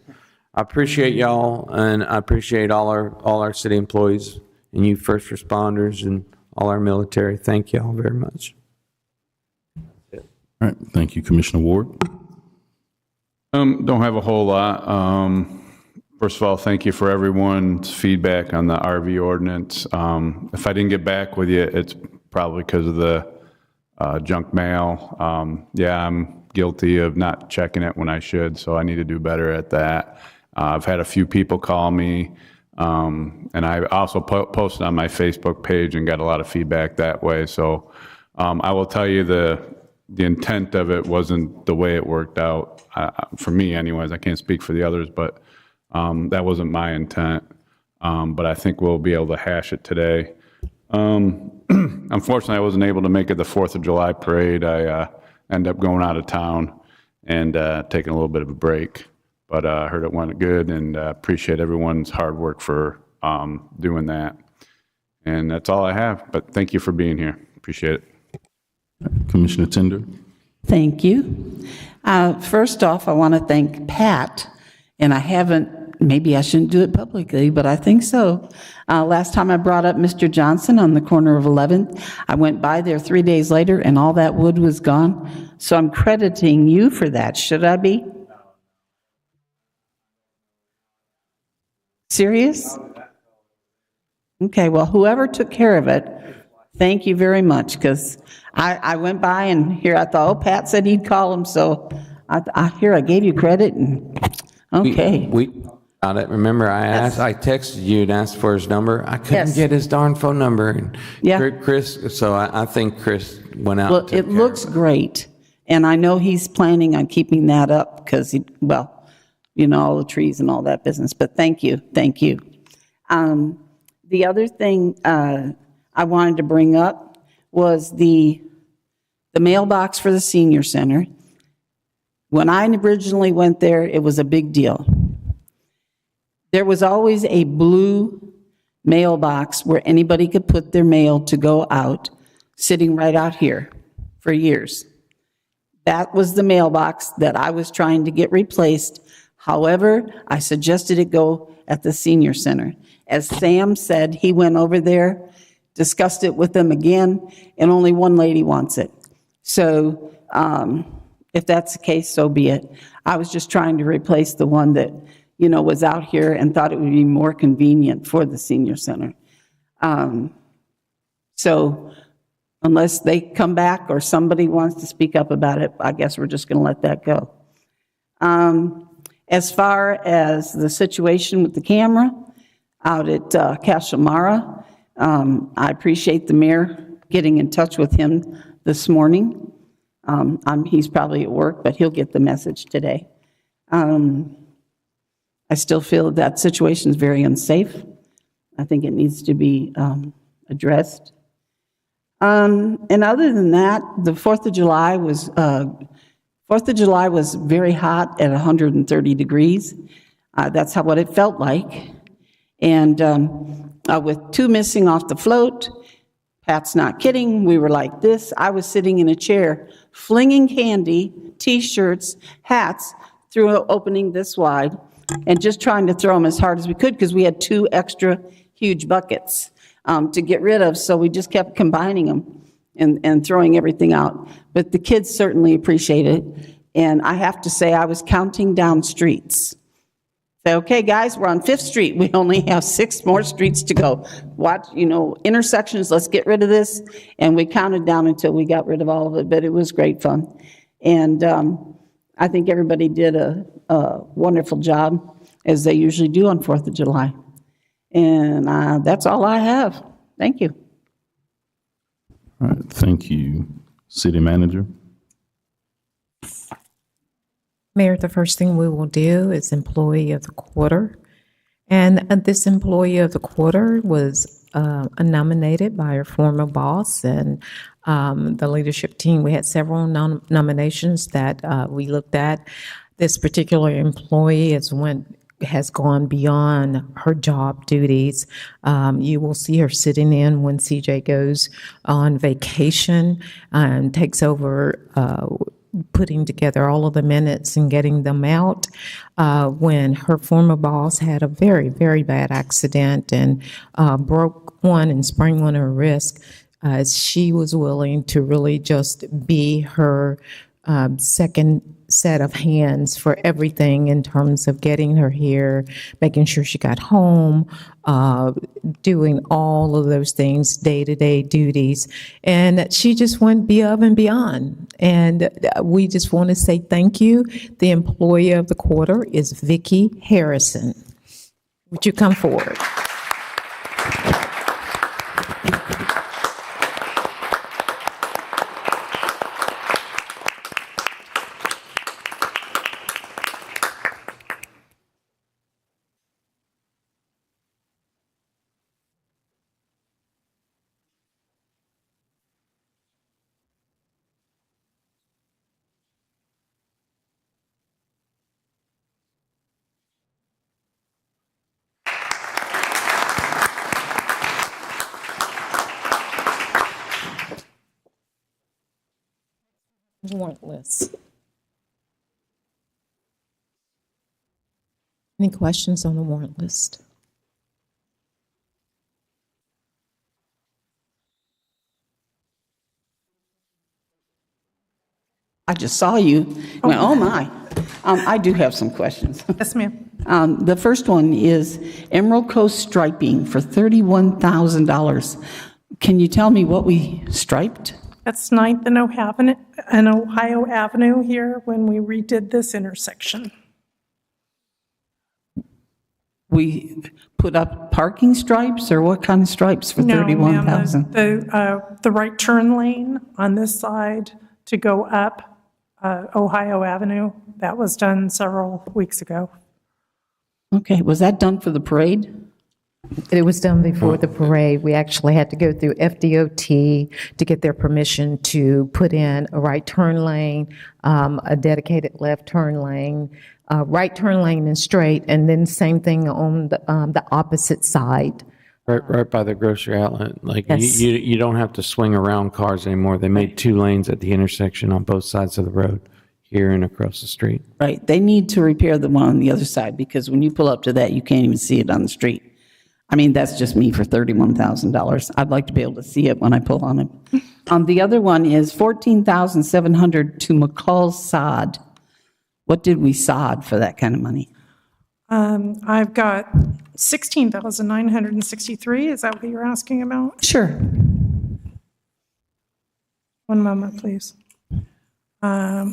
I appreciate y'all, and I appreciate all our city employees and you first responders and all our military. Thank y'all very much. All right, thank you, Commissioner Ward. Don't have a whole lot. First of all, thank you for everyone's feedback on the RV ordinance. If I didn't get back with you, it's probably because of the junk mail. Yeah, I'm guilty of not checking it when I should, so I need to do better at that. I've had a few people call me, and I also posted on my Facebook page and got a lot of feedback that way. So I will tell you the intent of it wasn't the way it worked out. For me anyways, I can't speak for the others, but that wasn't my intent. But I think we'll be able to hash it today. Unfortunately, I wasn't able to make it the 4th of July parade. I ended up going out of town and taking a little bit of a break. but I heard it went good, and appreciate everyone's hard work for doing that. And that's all I have, but thank you for being here. Appreciate it. Commissioner Tender? Thank you. First off, I want to thank Pat, and I haven't, maybe I shouldn't do it publicly, but I think so. Last time I brought up Mr. Johnson on the corner of 11th, I went by there 3 days later, and all that wood was gone. So I'm crediting you for that. Should I be? Serious? Okay, well, whoever took care of it, thank you very much, because I went by and here I thought, oh, Pat said he'd call him, so I gave you credit, and okay. We got it. Remember, I texted you and asked for his number. I couldn't Yes. get his darn phone number. And Yeah. Chris, so I think Chris went out. Well, and took it care looks of great, and I know he's planning on keeping that up because all the trees and all that business, but thank you. The other thing I wanted to bring up was the mailbox for the senior center. When I originally went there, it was a big deal. There was always a blue mailbox where anybody could put their mail to go out, sitting right out here for years. That was the mailbox that I was trying to get replaced. However, I suggested it go at the senior center. As Sam said, he went over there, discussed it with them again, and only one lady wants it. So if that's the case, so be it. I was just trying to replace the one that, was out here and thought it would be more convenient for the senior center. So unless they come back or somebody wants to speak up about it, I guess we're just going to let that go. As far as the situation with the camera out at Castlemara, I appreciate the mayor getting in touch with him this morning. He's probably at work, but he'll get the message today. I still feel that situation is very unsafe. I think it needs to be addressed. And other than that, the 4th of July was very hot at 130 degrees. That's what it felt like. And with 2 missing off the float, Pat's not kidding, we were like this. I was sitting in a chair, flinging candy, T-shirts, hats, through an opening this wide, and just trying to throw them as hard as we could because we had 2 extra huge buckets to get rid of, so we just kept combining them and throwing everything out. But the kids certainly appreciate it, and I have to say I was counting down streets. Say, okay, guys, we're on 5th Street. We only have 6 more streets to go. Watch, intersections, let's get rid of this. And we counted down until we got rid of all of it, but it was great fun. And I think everybody did a wonderful job, as they usually do on 4th of July. And that's all I have. Thank you. All right, thank you. City Manager? Mayor, the first thing we will do is Employee of the Quarter. And this Employee of the Quarter was nominated by her former boss and the leadership team. We had several nominations that we looked at. This particular employee has gone beyond her job duties. You will see her sitting in when CJ goes on vacation and takes over putting together all of the minutes and getting them out. When her former boss had a very, very bad accident and broke one and sprained one of her wrists, she was willing to really just be her second set of hands for everything in terms of getting her here, making sure she got home, doing all of those things, day-to-day duties. And she just went above and beyond. And we just want to say thank you. The Employee of the Quarter is Vicki Harrison. Would you come forward? Warrant list. Any questions on the warrant list? I just saw you. Went, oh my. I do have some questions. Yes, ma'am. The first one is Emerald Coast striping for $31,000. Can you tell me what we striped? That's 9th and Ohio Avenue here when we redid this intersection. We put up parking stripes, or what kind of stripes for No, ma'am, $31,000? the right turn lane on this side to go up Ohio Avenue, that was done several weeks ago. Okay, was that done for the parade? It was done before the parade. We actually had to go through FDOT to get their permission to put in a right turn lane, a dedicated left turn lane, right turn lane and straight, and then same thing on the opposite side. Right by the grocery outlet. Like Yes. you don't have to swing around cars anymore. They made 2 lanes at the intersection on both sides of the road, here and across the street. Right, they need to repair the one on the other side, because when you pull up to that, you can't even see it on the street. I mean, that's just me for $31,000. I'd like to be able to see it when I pull on it. The other one is $14,700 to McCall's sod. What did we sod for that kind of money? I've got 16,963. Is that what you're asking about? Sure. One moment, please. I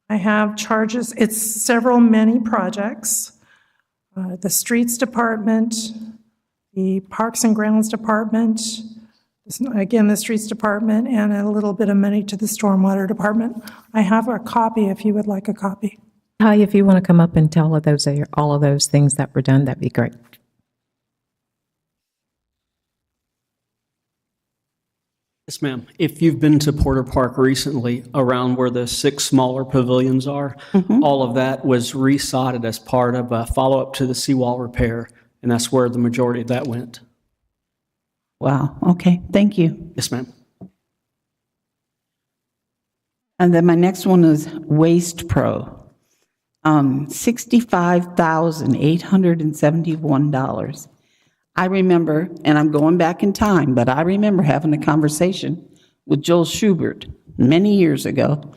have charges. It's many projects. The Streets Department, the Parks and Grounds Department, again, the Streets Department, and a little bit of money to the Stormwater Department. I have a copy if you would like a copy. Hi, if you want to come up and tell all of those things that were done, that'd be great. Yes, ma'am. If you've been to Porter Park recently, around where the 6 smaller pavilions are, all of that was resodded as part of a follow-up to the seawall repair, and that's where the majority of that went. Wow, okay, thank you. Yes, ma'am. And then my next one is Waste Pro. $65,871. I remember, and I'm going back in time, but I remember having a conversation with Joel Schubert many years ago,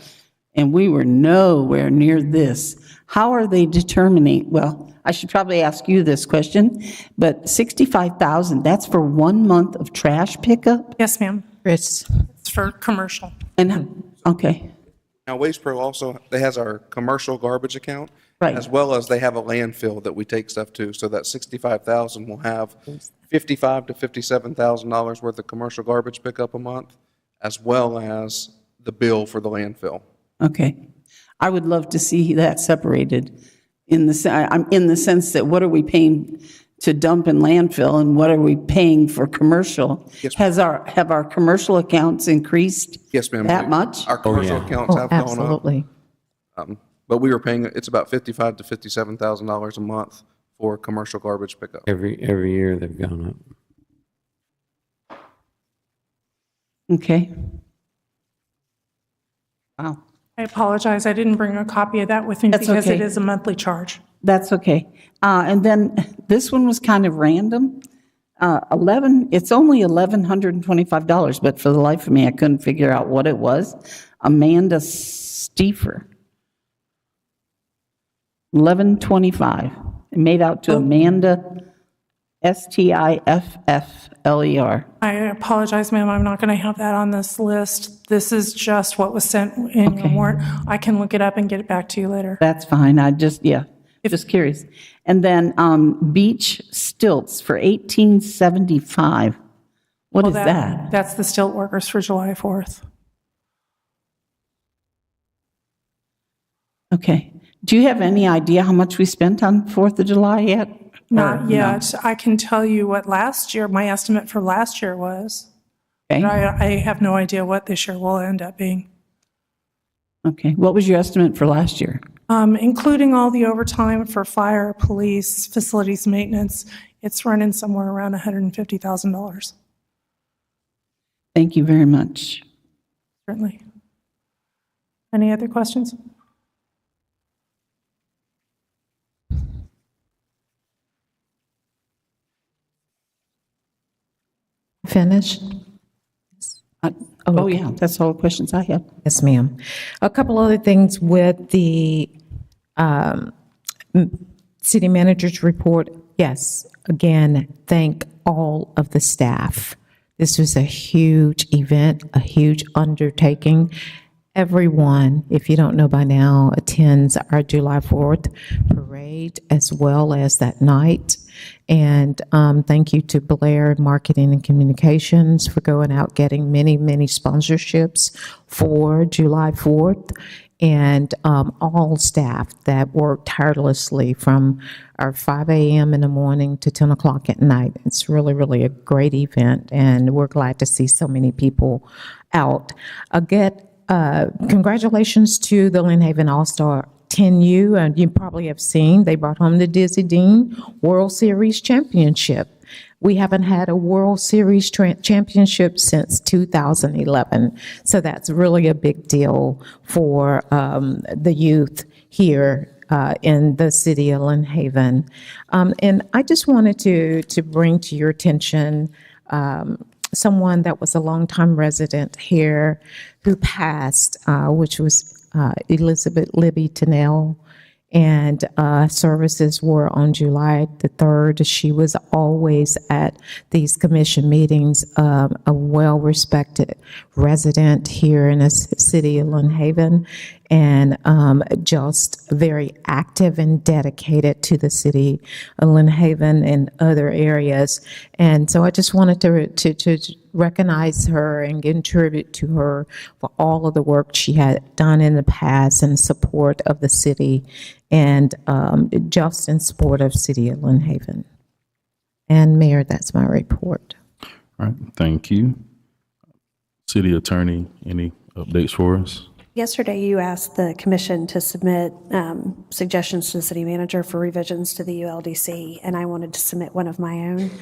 and we were nowhere near this. How are they determining? Well, I should probably ask you this question, but $65,000, that's for 1 month of trash pickup? Yes, ma'am. Chris. It's for commercial. And, okay. Now, Waste Pro also, they has our commercial garbage account, Right. as well as they have a landfill that we take stuff to, so that 65,000 will have $55,000 to $57,000 worth of commercial garbage pickup a month, as well as the bill for the landfill. Okay. I would love to see that separated in the sense that what are we paying to dump in landfill and what are we paying for commercial? Yes, Have our commercial accounts increased? Yes, ma'am. That much? Our commercial accounts have gone up. Absolutely. But we were paying, it's about $55,000 to $57,000 a month for commercial garbage pickup. Every year they've gone up. Okay. Wow. I apologize. I didn't bring a copy of that with me That's because okay. it is a monthly charge. That's okay. And then this one was kind of random. It's only $1,125, but for the life of me, I couldn't figure out what it was. Amanda Stiefer. $1,125. It made out to Amanda Stiffler. I apologize, ma'am. I'm not going to have that on this list. This is just what was sent in your warrant. I can look it up and get it back to you later. That's fine. Just curious. And then beach stilts for $1,875. What is that? That's the stilt workers for July 4th. Okay. Do you have any idea how much we spent on 4th of July yet? Not yet. I can tell you what my estimate for last year was. Okay. But I have no idea what this year will end up being. Okay. What was your estimate for last year? Including all the overtime for fire, police, facilities maintenance, it's running somewhere around $150,000. Thank you very much. Certainly. Any other questions? Finished? Oh, yeah, that's all the questions I have. Yes, ma'am. A couple other things with the city manager's report. Yes, again, thank all of the staff. This was a huge event, a huge undertaking. Everyone, if you don't know by now, attends our July 4th parade as well as that night. And thank you to Blair Marketing and Communications for going out getting many, many sponsorships for July 4th. And all staff that worked tirelessly from our 5 a.m. in the morning to 10 o'clock at night. It's really, really a great event, and we're glad to see so many people out. Congratulations to the Lynn Haven All-Star 10U, and you probably have seen they brought home the Dizzy Dean World Series Championship. We haven't had a World Series championship since 2011, so that's really a big deal for the youth here in the city of Lynn Haven. And I just wanted to bring to your attention someone that was a longtime resident here who passed, which was Elizabeth Libby Tennell, and services were on July the 3rd. She was always at these commission meetings, a well-respected resident here in the city of Lynn Haven, and just very active and dedicated to the city of Lynn Haven and other areas. And so I just wanted to recognize her and give tribute to her for all of the work she had done in the past in support of the city and just in support of city of Lynn Haven. And Mayor, that's my report. All right, thank you. City Attorney, any updates for us? Yesterday, you asked the commission to submit suggestions to the city manager for revisions to the ULDC, and I wanted to submit one of my own.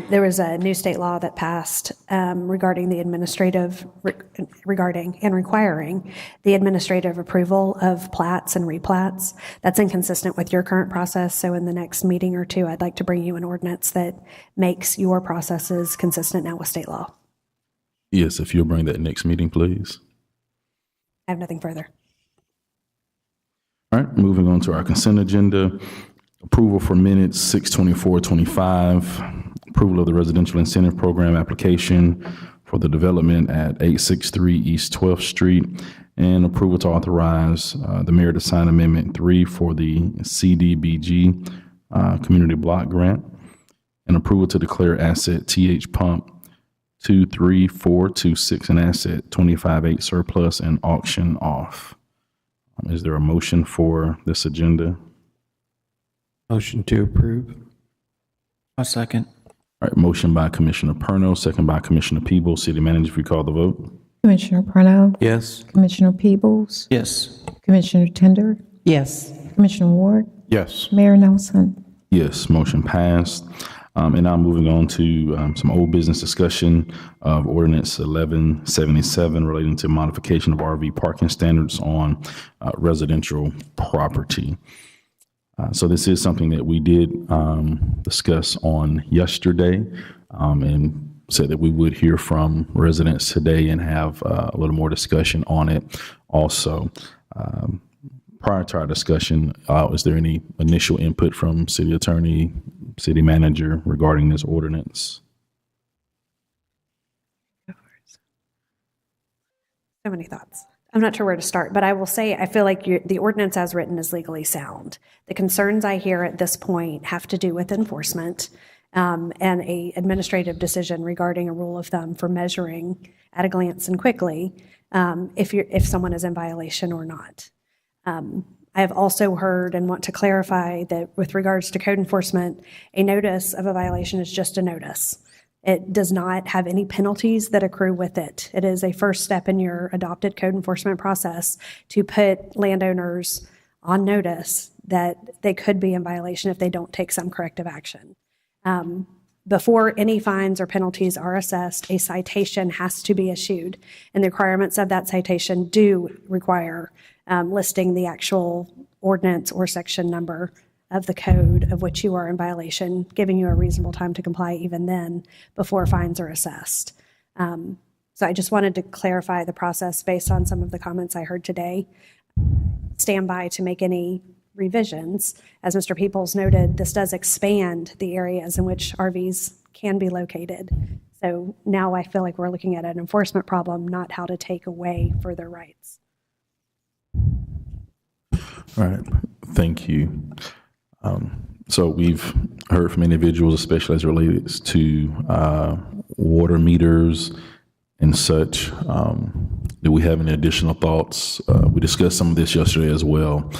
There was a new state law that passed regarding the requiring the administrative approval of plats and replats. That's inconsistent with your current process, so in the next meeting or two, I'd like to bring you an ordinance that makes your processes consistent now with state law. Yes, if you'll bring that next meeting, please. I have nothing further. All right, moving on to our consent agenda. Approval for minutes 6/24/25. Approval of the residential incentive program application for the development at 863 East 12th Street. And approval to authorize the mayor to sign Amendment 3 for the CDBG Community Block Grant. And approval to declare asset TH Pump 23426 an asset 25/8 surplus and auction off. Is there a motion for this agenda? Motion to approve. A second. All right, motion by Commissioner Perno, second by Commissioner Peebles. City Manager, if you call the vote. Commissioner Perno? Yes. Commissioner Peebles? Yes. Commissioner Tender? Yes. Commissioner Ward? Yes. Mayor Nelson? Yes, motion passed. And now moving on to some old business discussion of Ordinance 1177 relating to modification of RV parking standards on residential property. So this is something that we did discuss on yesterday and said that we would hear from residents today and have a little more discussion on it also. Prior to our discussion, is there any initial input from city attorney, city manager regarding this ordinance? So many thoughts. I'm not sure where to start, but I will say I feel like the ordinance as written is legally sound. The concerns I hear at this point have to do with enforcement and a administrative decision regarding a rule of thumb for measuring at a glance and quickly if someone is in violation or not. I have also heard and want to clarify that with regards to code enforcement, a notice of a violation is just a notice. It does not have any penalties that accrue with it. It is a first step in your adopted code enforcement process to put landowners on notice that they could be in violation if they don't take some corrective action. before any fines or penalties are assessed, a citation has to be issued. And the requirements of that citation do require listing the actual ordinance or section number of the code of which you are in violation, giving you a reasonable time to comply even then before fines are assessed. So I just wanted to clarify the process based on some of the comments I heard today. Stand by to make any revisions. As Mr. Peoples noted, this does expand the areas in which RVs can be located. So now I feel like we're looking at an enforcement problem, not how to take away further rights. All right, thank you. So we've heard from individuals, especially as it relates to water meters and such. Do we have any additional thoughts? We discussed some of this yesterday as well.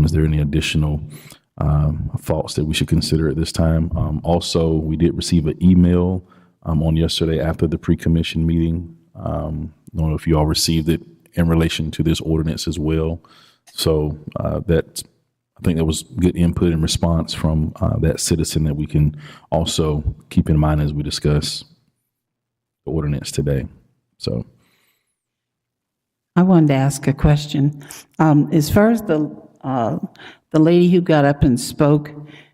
Is there any additional thoughts that we should consider at this time? Also, we did receive an email on yesterday after the pre-commission meeting. I don't know if you all received it in relation to this ordinance as well. So I think that was good input and response from that citizen that we can also keep in mind as we discuss the ordinance today. So I wanted to ask a question. As far as the lady who got up and spoke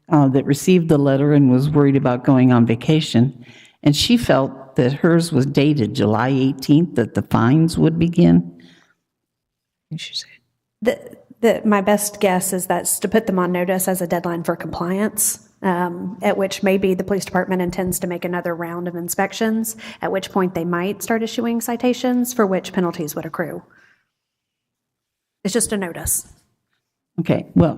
that received the letter and was worried about going on vacation, and she felt that hers was dated July 18th, that the fines would begin. She said. My best guess is that's to put them on notice as a deadline for compliance, at which maybe the police department intends to make another round of inspections, at which point they might start issuing citations for which penalties would accrue. It's just a notice. Okay, well,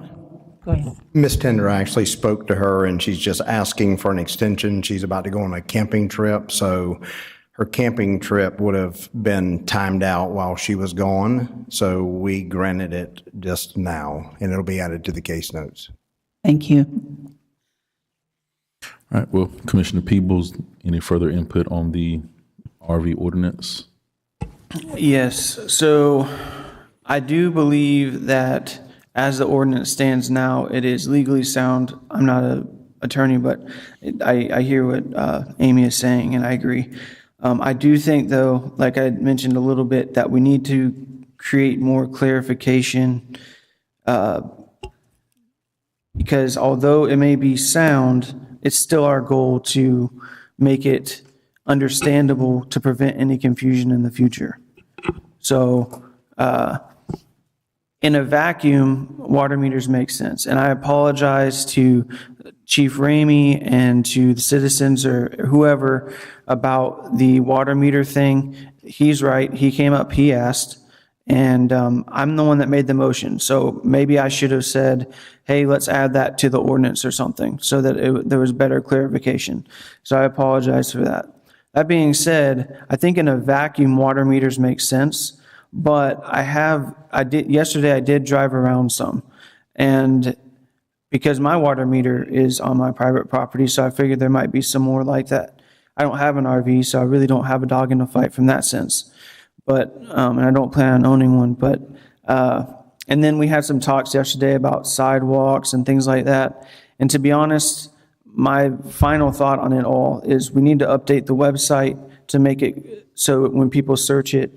go ahead. Ms. Tender actually spoke to her, and she's just asking for an extension. She's about to go on a camping trip, so her camping trip would have been timed out while she was gone, so we granted it just now, and it'll be added to the case notes. Thank you. All right, well, Commissioner Peebles, any further input on the RV ordinance? Yes, so I do believe that as the ordinance stands now, it is legally sound. I'm not an attorney, but I hear what Amy is saying, and I agree. I do think, though, like I mentioned a little bit, that we need to create more clarification because although it may be sound, it's still our goal to make it understandable to prevent any confusion in the future. So in a vacuum, water meters make sense. And I apologize to Chief Ramey and to the citizens or whoever about the water meter thing. He's right. He came up, he asked, and I'm the one that made the motion. So maybe I should have said, hey, let's add that to the ordinance or something so that there was better clarification. So I apologize for that. That being said, I think in a vacuum, water meters make sense, but yesterday I did drive around some, and because my water meter is on my private property, so I figured there might be some more like that. I don't have an RV, so I really don't have a dog in the fight from that sense. But, and I don't plan on owning one, but, and then we had some talks yesterday about sidewalks and things like that. And to be honest, my final thought on it all is we need to update the website to make it so when people search it,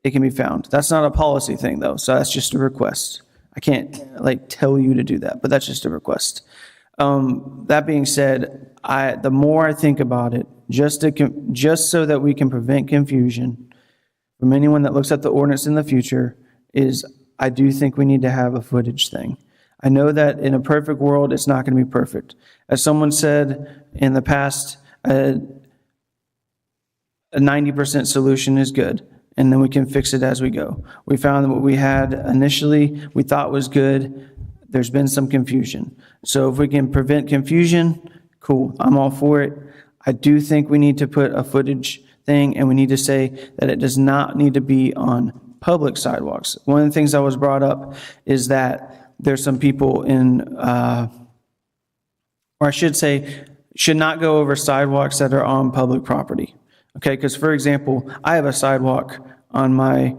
it can be found. That's not a policy thing though, so that's just a request. I can't tell you to do that, but that's just a request. That being said, the more I think about it, just so that we can prevent confusion from anyone that looks at the ordinance in the future, is I do think we need to have a footage thing. I know that in a perfect world, it's not going to be perfect. As someone said in the past, a 90% solution is good, and then we can fix it as we go. We found that what we had initially we thought was good. There's been some confusion. So if we can prevent confusion, cool, I'm all for it. I do think we need to put a footage thing, and we need to say that it does not need to be on public sidewalks. One of the things that was brought up is that there's some people or I should say, should not go over sidewalks that are on public property. Okay, because for example, I have a sidewalk on my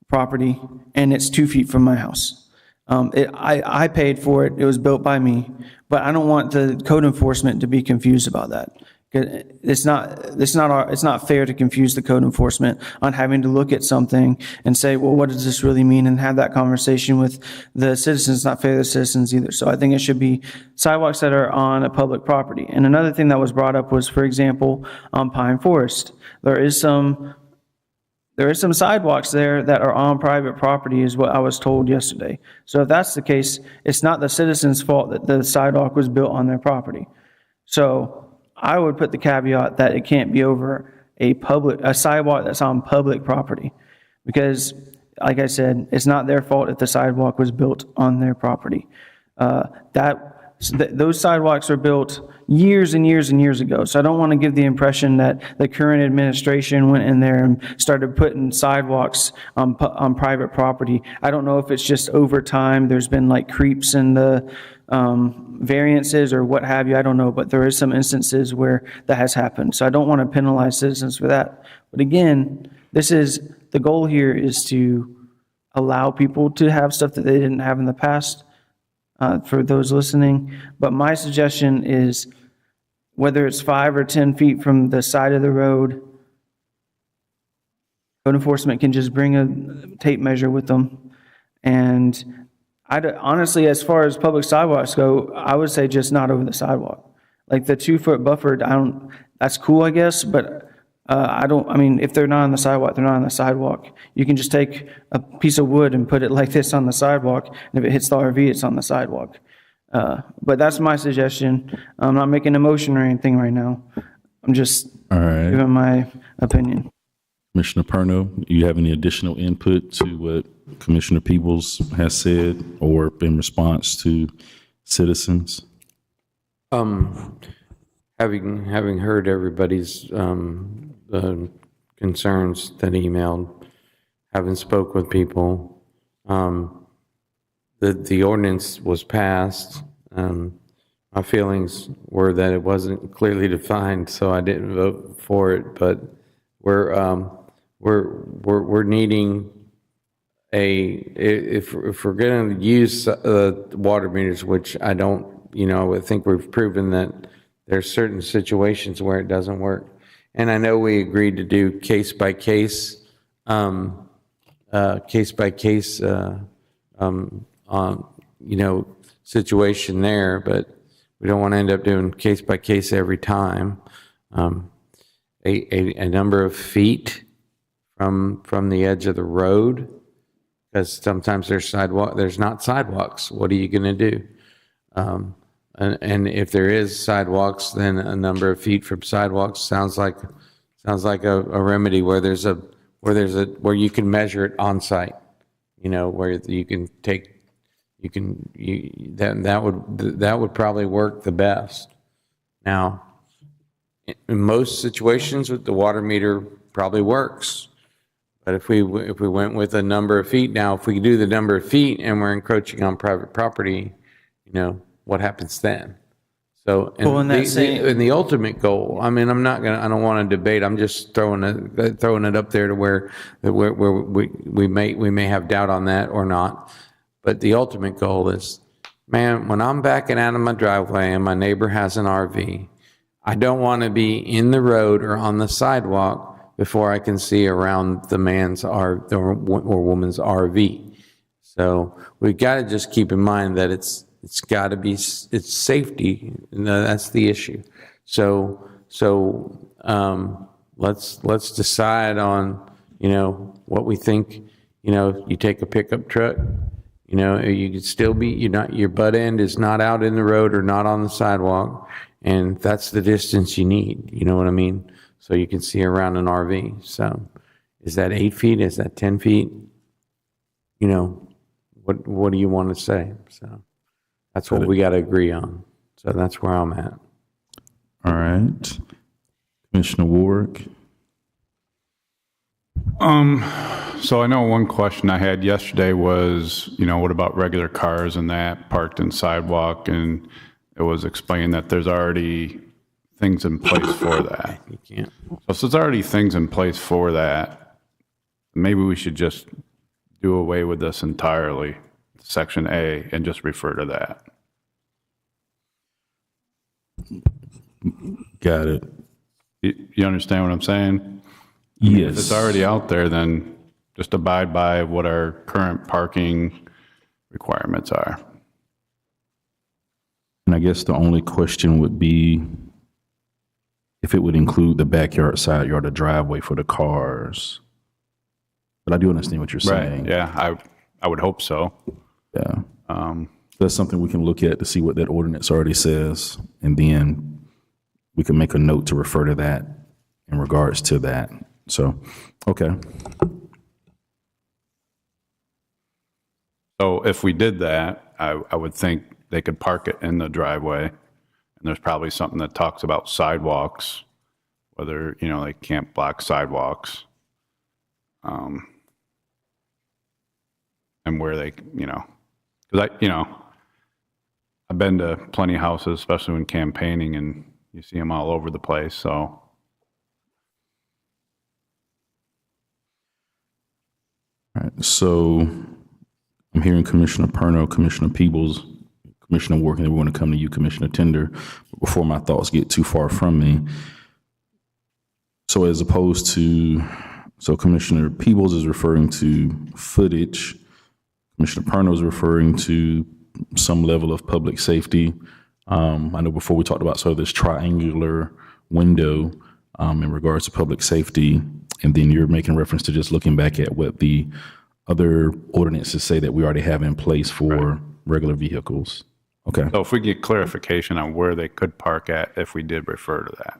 property and it's 2 feet from my house. I paid for it, it was built by me, but I don't want the code enforcement to be confused about that. It's not fair to confuse the code enforcement on having to look at something and say, well, what does this really mean? And have that conversation with the citizens. It's not fair to the citizens either. So I think it should be sidewalks that are on a public property. And another thing that was brought up was, for example, on Pine Forest, there is some sidewalks there that are on private property, is what I was told yesterday. So if that's the case, it's not the citizens' fault that the sidewalk was built on their property. So I would put the caveat that it can't be over a sidewalk that's on public property. Because, like I said, it's not their fault if the sidewalk was built on their property. Those sidewalks were built years and years and years ago. So I don't want to give the impression that the current administration went in there and started putting sidewalks on private property. I don't know if it's just over time, there's been like creeps in the variances or what have you, I don't know, but there is some instances where that has happened. So I don't want to penalize citizens for that. But again, the goal here is to allow people to have stuff that they didn't have in the past, for those listening. But my suggestion is, whether it's 5 or 10 feet from the side of the road, code enforcement can just bring a tape measure with them. And honestly, as far as public sidewalks go, I would say just not over the sidewalk. Like the 2-foot buffer, that's cool, I guess, but if they're not on the sidewalk, they're not on the sidewalk. You can just take a piece of wood and put it like this on the sidewalk, and if it hits the RV, it's on the sidewalk. But that's my suggestion. I'm not making a motion or anything right now. I'm just giving my opinion. Commissioner Perno, do you have any additional input to what Commissioner Peebles has said or in response to citizens? Having heard everybody's concerns that emailed, having spoke with people, the ordinance was passed. My feelings were that it wasn't clearly defined, so I didn't vote for it. But we're needing if we're going to use water meters, which I don't, I think we've proven that there's certain situations where it doesn't work. And I know we agreed to do case by case situation there, but we don't want to end up doing case by case every time. A number of feet from the edge of the road, because sometimes there's not sidewalks. What are you going to do? And if there is sidewalks, then a number of feet from sidewalks sounds like a remedy where you can measure it on site. Where you can take, that would probably work the best. Now, in most situations, with the water meter probably works. But if we went with a number of feet, now if we do the number of feet and we're encroaching on private property, what happens then? So, the ultimate goal, I don't want to debate. I'm just throwing it up there to where we may have doubt on that or not. But the ultimate goal is, man, when I'm backing out of my driveway and my neighbor has an RV, I don't want to be in the road or on the sidewalk before I can see around the man's or woman's RV. So we've got to just keep in mind that it's got to be, it's safety. That's the issue. So let's decide on, what we think. You take a pickup truck, you could still be, your butt end is not out in the road or not on the sidewalk, and that's the distance you need. You know what I mean? So you can see around an RV. So is that 8 feet? Is that 10 feet? What do you want to say? So that's what we got to agree on. So that's where I'm at. All right. Commissioner Warwick. So I know one question I had yesterday was, what about regular cars and that parked in sidewalk? And it was explained that there's already things in place for that. You can't. So there's already things in place for that. Maybe we should just do away with this entirely section A and just refer to that. Got it. You understand what I'm saying? Yes. If it's already out there, then just abide by what our current parking requirements are. And I guess the only question would be if it would include the backyard, side yard, or driveway for the cars. But I do understand what you're saying. Right, yeah, I would hope so. Yeah. That's something we can look at to see what that ordinance already says, and then we can make a note to refer to that in regards to that. So, okay. So if we did that, I would think they could park it in the driveway. And there's probably something that talks about sidewalks, whether, they can't block sidewalks. And where they, because I've been to plenty of houses, especially when campaigning, and you see them all over the place, so. All right, so I'm hearing Commissioner Perno, Commissioner Peebles, Commissioner Working, and we want to come to you, Commissioner Tender. But before my thoughts get too far from me, so as opposed to, so Commissioner Peebles is referring to footage, Commissioner Perno is referring to some level of public safety. I know before we talked about sort of this triangular window in regards to public safety, and then you're making reference to just looking back at what the other ordinances say that we already have in place for regular vehicles. Okay. So if we get clarification on where they could park at, if we did refer to that.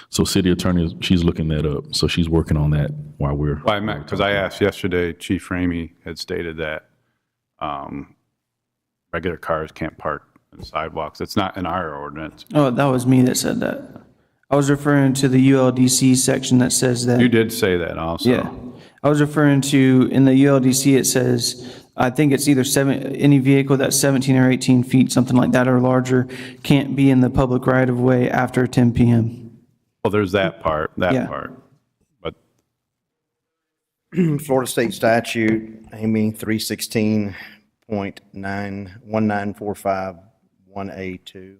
So city attorney, she's looking that up. So she's working on that while we're. Well, I meant, because I asked yesterday, Chief Ramey had stated that regular cars can't park on sidewalks. It's not in our ordinance. Oh, that was me that said that. I was referring to the ULDC section that says that. You did say that also. Yeah. I was referring to, in the ULDC, it says, I think it's either any vehicle that's 17 or 18 feet, something like that, or larger, can't be in the public right-of-way after 10 p.m. Well, there's that part, Yeah. part. But Florida State Statute, Amy 316.1945-1A2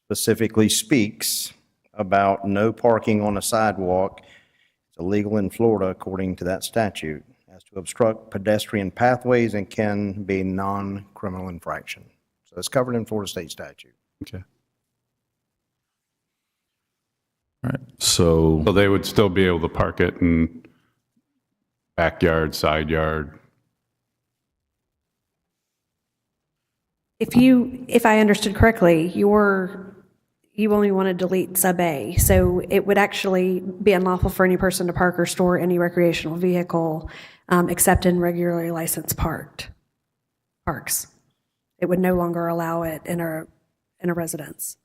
specifically speaks about no parking on a sidewalk. It's illegal in Florida according to that statute, as to obstruct pedestrian pathways and can be non-criminal infraction. So it's covered in Florida State statute. Okay. All right. So they would still be able to park it in backyard, side yard. If I understood correctly, you only want to delete sub A, so it would actually be unlawful for any person to park or store any recreational vehicle except in regularly licensed parks. It would no longer allow it in a residence.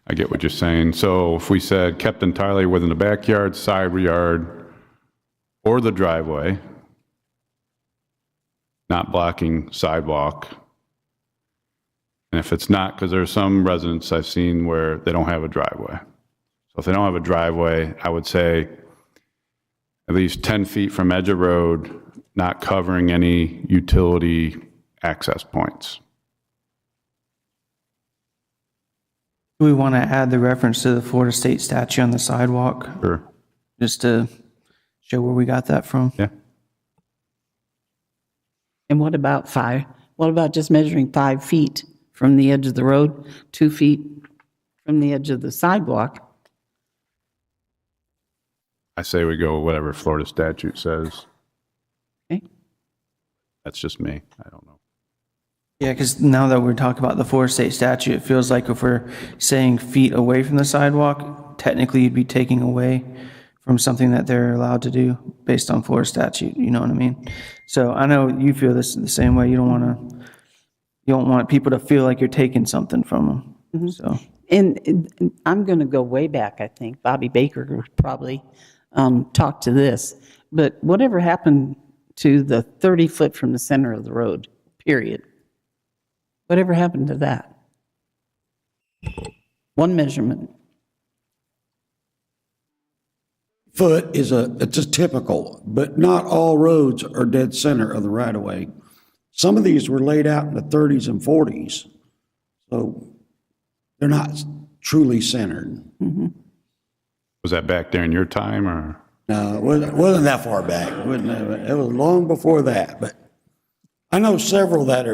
I get what you're saying. So if we said kept entirely within the backyard, side yard, or the driveway, not blocking sidewalk. And if it's not, because there are some residents I've seen where they don't have a driveway. So if they don't have a driveway, I would say at least 10 feet from edge of road, not covering any utility access points. Do we want to add the reference to the Florida State statute on the sidewalk? Sure. Just to show where we got that from? Yeah. And what about just measuring 5 feet from the edge of the road, 2 feet from the edge of the sidewalk? I say we go whatever Florida statute says. Okay. That's just me. I don't know. Yeah, because now that we're talking about the Florida State statute, it feels like if we're saying feet away from the sidewalk, technically you'd be taking away from something that they're allowed to do based on Florida statute, you know what I mean? So I know you feel this the same way. You don't want people to feel like you're taking something from them. Mm-hmm. So. And I'm going to go way back, I think. Bobby Baker would probably talk to this. But whatever happened to the 30 foot from the center of the road, period? Whatever happened to that? One measurement. Foot it's a typical, but not all roads are dead center of the right of way. some of these were laid out in the 30s and 40s, so they're not truly centered. Was that back during your time, or? No, it wasn't that far back. It was long before that, but I know several that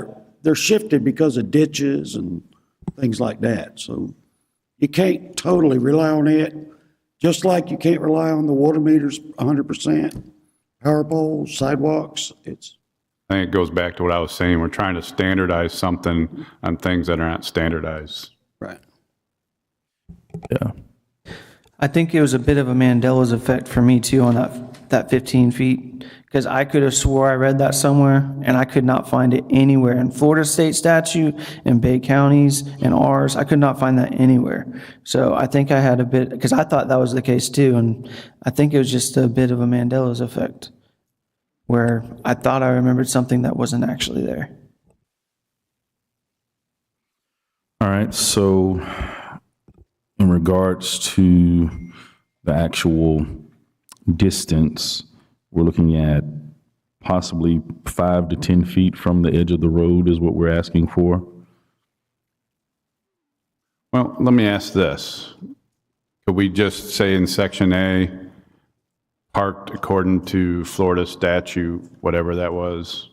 they're shifted because of ditches and things like that, so you can't totally rely on it, just like you can't rely on the water meters 100%, power poles, sidewalks, I think it goes back to what I was saying. We're trying to standardize something on things that are not standardized. Right. Yeah. I think it was a bit of a Mandela's effect for me too on that 15 feet, because I could have swore I read that somewhere and I could not find it anywhere in Florida state statute, in Bay counties, and ours. I could not find that anywhere. So I think I had a bit, because I thought that was the case too, and I think it was just a bit of a Mandela's effect, where I thought I remembered something that wasn't actually there. All right, so in regards to the actual distance, we're looking at possibly 5 to 10 feet from the edge of the road is what we're asking for. Well, let me ask this. Could we just say in section A, parked according to Florida statute, whatever that was?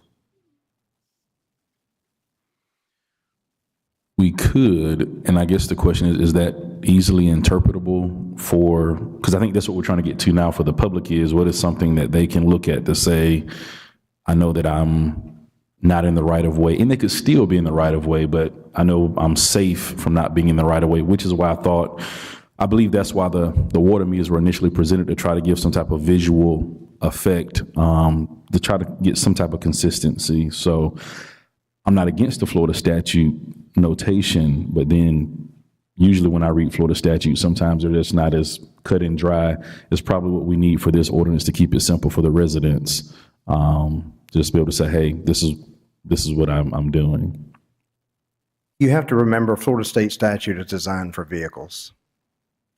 We could, and I guess the question is that easily interpretable for, because I think that's what we're trying to get to now for the public is, what is something that they can look at to say, I know that I'm not in the right of way, and they could still be in the right of way, but I know I'm safe from not being in the right of way, which is why I believe that's why the water meters were initially presented, to try to give some type of visual effect, to try to get some type of consistency. So I'm not against the Florida statute notation, but then usually when I read Florida statute, sometimes they're just not as cut and dry. It's probably what we need for this ordinance to keep it simple for the residents, just be able to say, hey, this is what I'm doing. You have to remember Florida state statute is designed for vehicles.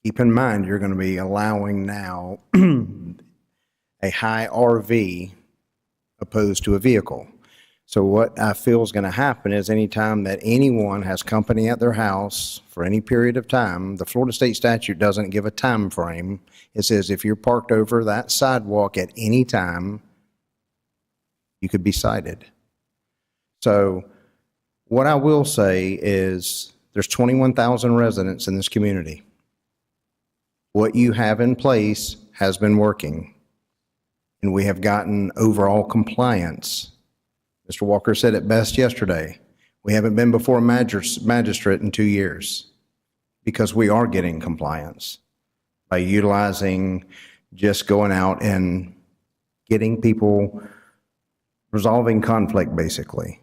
Keep in mind, you're going to be allowing now a high RV opposed to a vehicle. So what I feel is going to happen is anytime that anyone has company at their house for any period of time, the Florida state statute doesn't give a time frame. It says if you're parked over that sidewalk at any time, you could be cited. So what I will say is there's 21,000 residents in this community. What you have in place has been working, and we have gotten overall compliance. Mr. Walker said it best yesterday. We haven't been before a magistrate in 2 years because we are getting compliance by utilizing just going out and getting people resolving conflict, basically.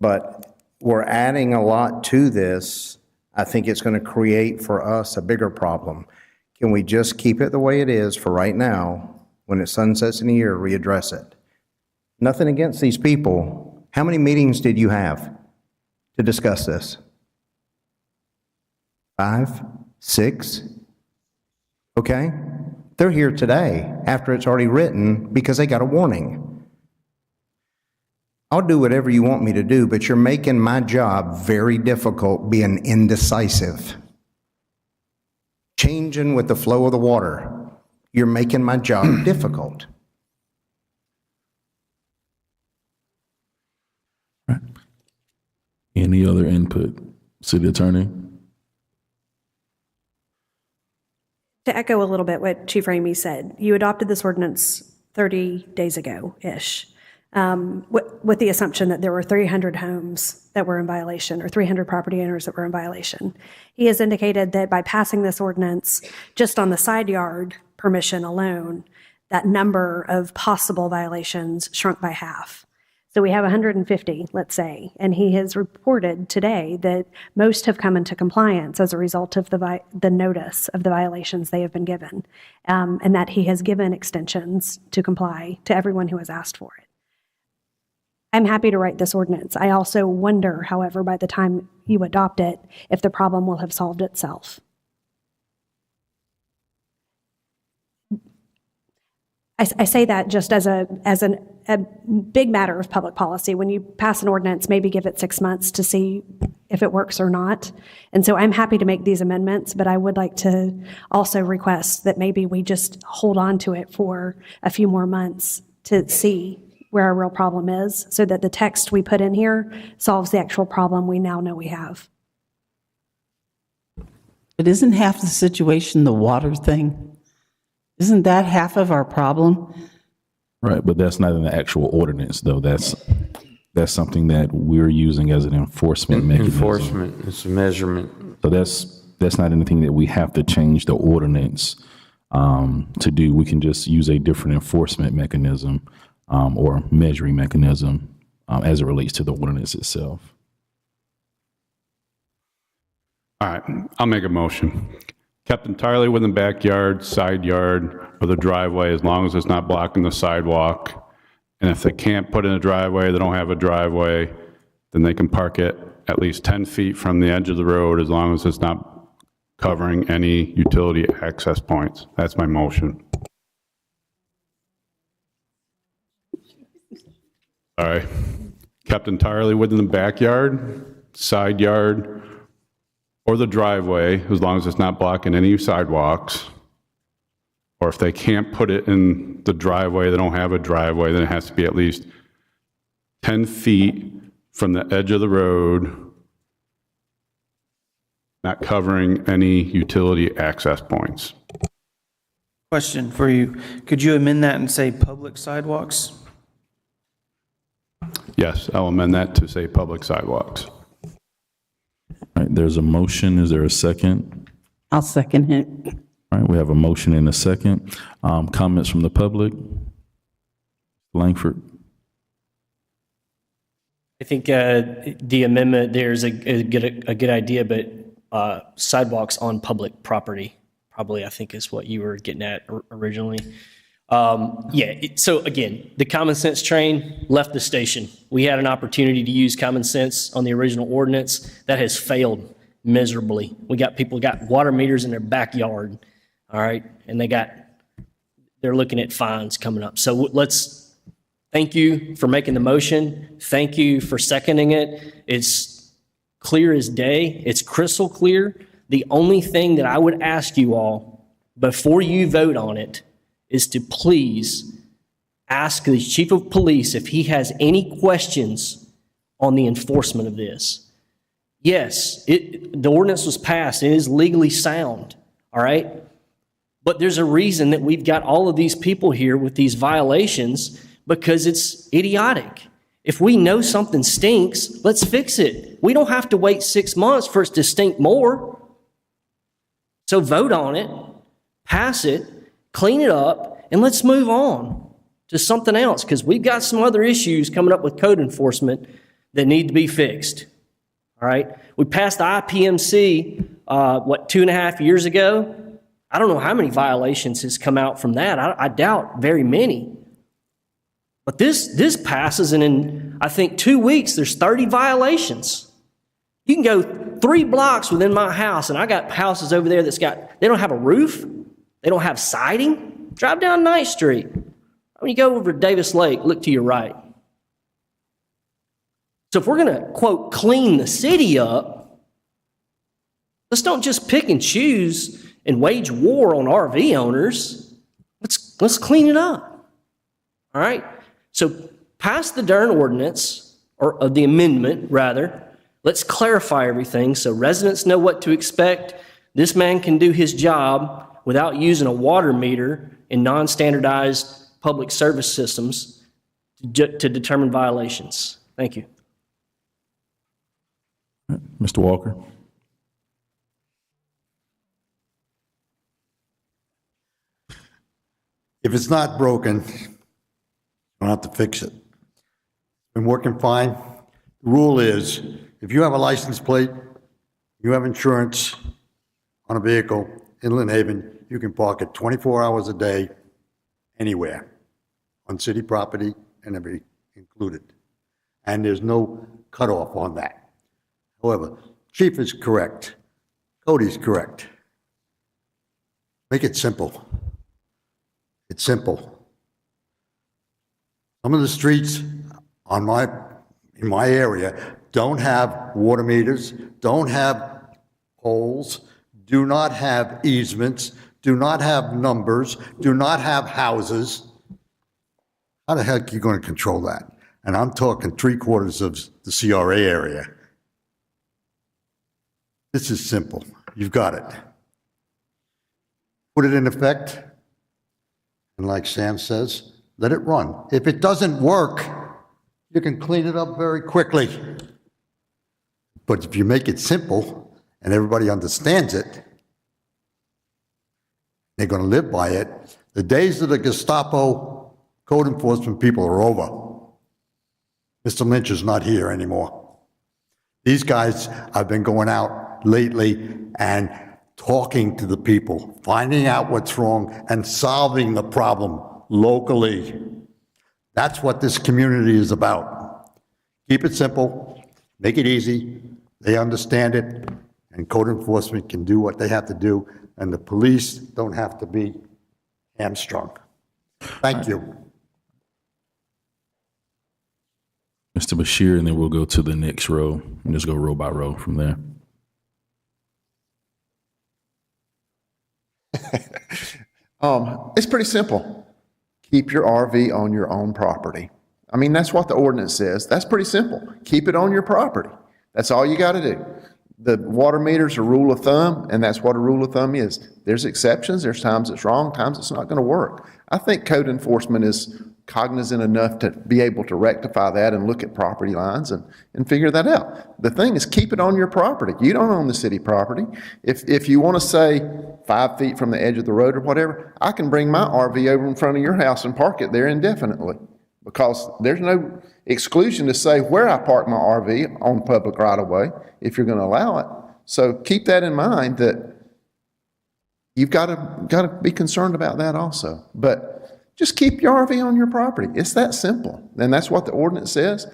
But we're adding a lot to this. I think it's going to create for us a bigger problem. Can we just keep it the way it is for right now? When it sunsets in a year, readdress it. Nothing against these people. How many meetings did you have to discuss this? 5? 6? Okay. They're here today after it's already written because they got a warning. I'll do whatever you want me to do, but you're making my job very difficult being indecisive. Changing with the flow of the water. You're making my job difficult. Any other input, City Attorney? To echo a little bit what Chief Ramey said, you adopted this ordinance 30 days ago-ish, with the assumption that there were 300 homes that were in violation, or 300 property owners that were in violation. He has indicated that by passing this ordinance, just on the side yard permission alone, that number of possible violations shrunk by half. So we have 150, let's say, and he has reported today that most have come into compliance as a result of the notice of the violations they have been given, and that he has given extensions to comply to everyone who has asked for it. I'm happy to write this ordinance. I also wonder, however, by the time you adopt it, if the problem will have solved itself. I say that just as a big matter of public policy. When you pass an ordinance, maybe give it 6 months to see if it works or not. And so I'm happy to make these amendments, but I would like to also request that maybe we just hold on to it for a few more months to see where our real problem is, so that the text we put in here solves the actual problem we now know we have. But isn't half the situation the water thing? Isn't that half of our problem? Right, but that's not in the actual ordinance, though. That's something that we're using as an enforcement mechanism. Enforcement, it's a measurement. So that's not anything that we have to change the ordinance to do. We can just use a different enforcement mechanism or measuring mechanism as it relates to the ordinance itself. All right, I'll make a motion. Kept entirely within the backyard, side yard, or the driveway, as long as it's not blocking the sidewalk. And if they can't put in a driveway, they don't have a driveway, then they can park it at least 10 feet from the edge of the road, as long as it's not covering any utility access points. That's my motion. All right. Kept entirely within the backyard, side yard, or the driveway, as long as it's not blocking any sidewalks. Or if they can't put it in the driveway, they don't have a driveway, then it has to be at least 10 feet from the edge of the road, not covering any utility access points. Question for you. Could you amend that and say public sidewalks? Yes, I'll amend that to say public sidewalks. All right, there's a motion. Is there a second? I'll second it. All right, we have a motion and a second. Comments from the public? Langford? I think the amendment there is a good idea, but sidewalks on public property probably, I think, is what you were getting at originally. So again, the common sense train left the station. We had an opportunity to use common sense on the original ordinance. That has failed miserably. We got people got water meters in their backyard, all right, and they're looking at fines coming up. So let's thank you for making the motion. Thank you for seconding it. It's clear as day. It's crystal clear. The only thing that I would ask you all before you vote on it is to please ask the chief of police if he has any questions on the enforcement of this. Yes, the ordinance was passed. It is legally sound, all right? But there's a reason that we've got all of these people here with these violations, because it's idiotic. If we know something stinks, let's fix it. We don't have to wait 6 months for it to stink more. So vote on it, pass it, clean it up, and let's move on to something else, because we've got some other issues coming up with code enforcement that need to be fixed. All right? We passed the IPMC, 2.5 years ago? I don't know how many violations has come out from that. I doubt very many. But this passes, and in, I think, 2 weeks, there's 30 violations. You can go 3 blocks within my house, and I got houses over there they don't have a roof. They don't have siding. Drive down 9th Street. When you go over to Davis Lake, look to your right. So if we're going to, quote, clean the city up, let's don't just pick and choose and wage war on RV owners. Let's clean it up. All right? So pass the darn ordinance, or the amendment, rather. Let's clarify everything so residents know what to expect. This man can do his job without using a water meter in non-standardized public service systems to determine violations. Thank you. Mr. Walker? If it's not broken, you don't have to fix it. Been working fine. The rule is, if you have a license plate, you have insurance on a vehicle in Lynn Haven, you can park it 24 hours a day, anywhere, on city property and everything included. And there's no cutoff on that. However, Chief is correct. Cody's correct. Make it simple. It's simple. Some of the streets in my area don't have water meters, don't have poles, do not have easements, do not have numbers, do not have houses. How the heck are you going to control that? And I'm talking 3/4 of the CRA area. This is simple. You've got it. Put it in effect, and like Sam says, let it run. If it doesn't work, you can clean it up very quickly. But if you make it simple and everybody understands it, they're going to live by it. The days of the Gestapo code enforcement people are over. Mr. Lynch is not here anymore. These guys have been going out lately and talking to the people, finding out what's wrong and solving the problem locally. That's what this community is about. Keep it simple, make it easy, they understand it, and code enforcement can do what they have to do, and the police don't have to be hamstrung. Thank you. Mr. Bashir, and then we'll go to the next row and just go row by row from there. It's pretty simple. Keep your RV on your own property. I mean, that's what the ordinance says. That's pretty simple. Keep it on your property. That's all you got to do. The water meter's a rule of thumb, and that's what a rule of thumb is. There's exceptions. There's times it's wrong, times it's not going to work. I think code enforcement is cognizant enough to be able to rectify that and look at property lines and figure that out. The thing is, keep it on your property. You don't own the city property. If you want to say 5 feet from the edge of the road or whatever, I can bring my RV over in front of your house and park it there indefinitely, because there's no exclusion to say where I park my RV on public right of way if you're going to allow it. So keep that in mind, that you've got to be concerned about that also. But just keep your RV on your property. It's that simple. And that's what the ordinance says.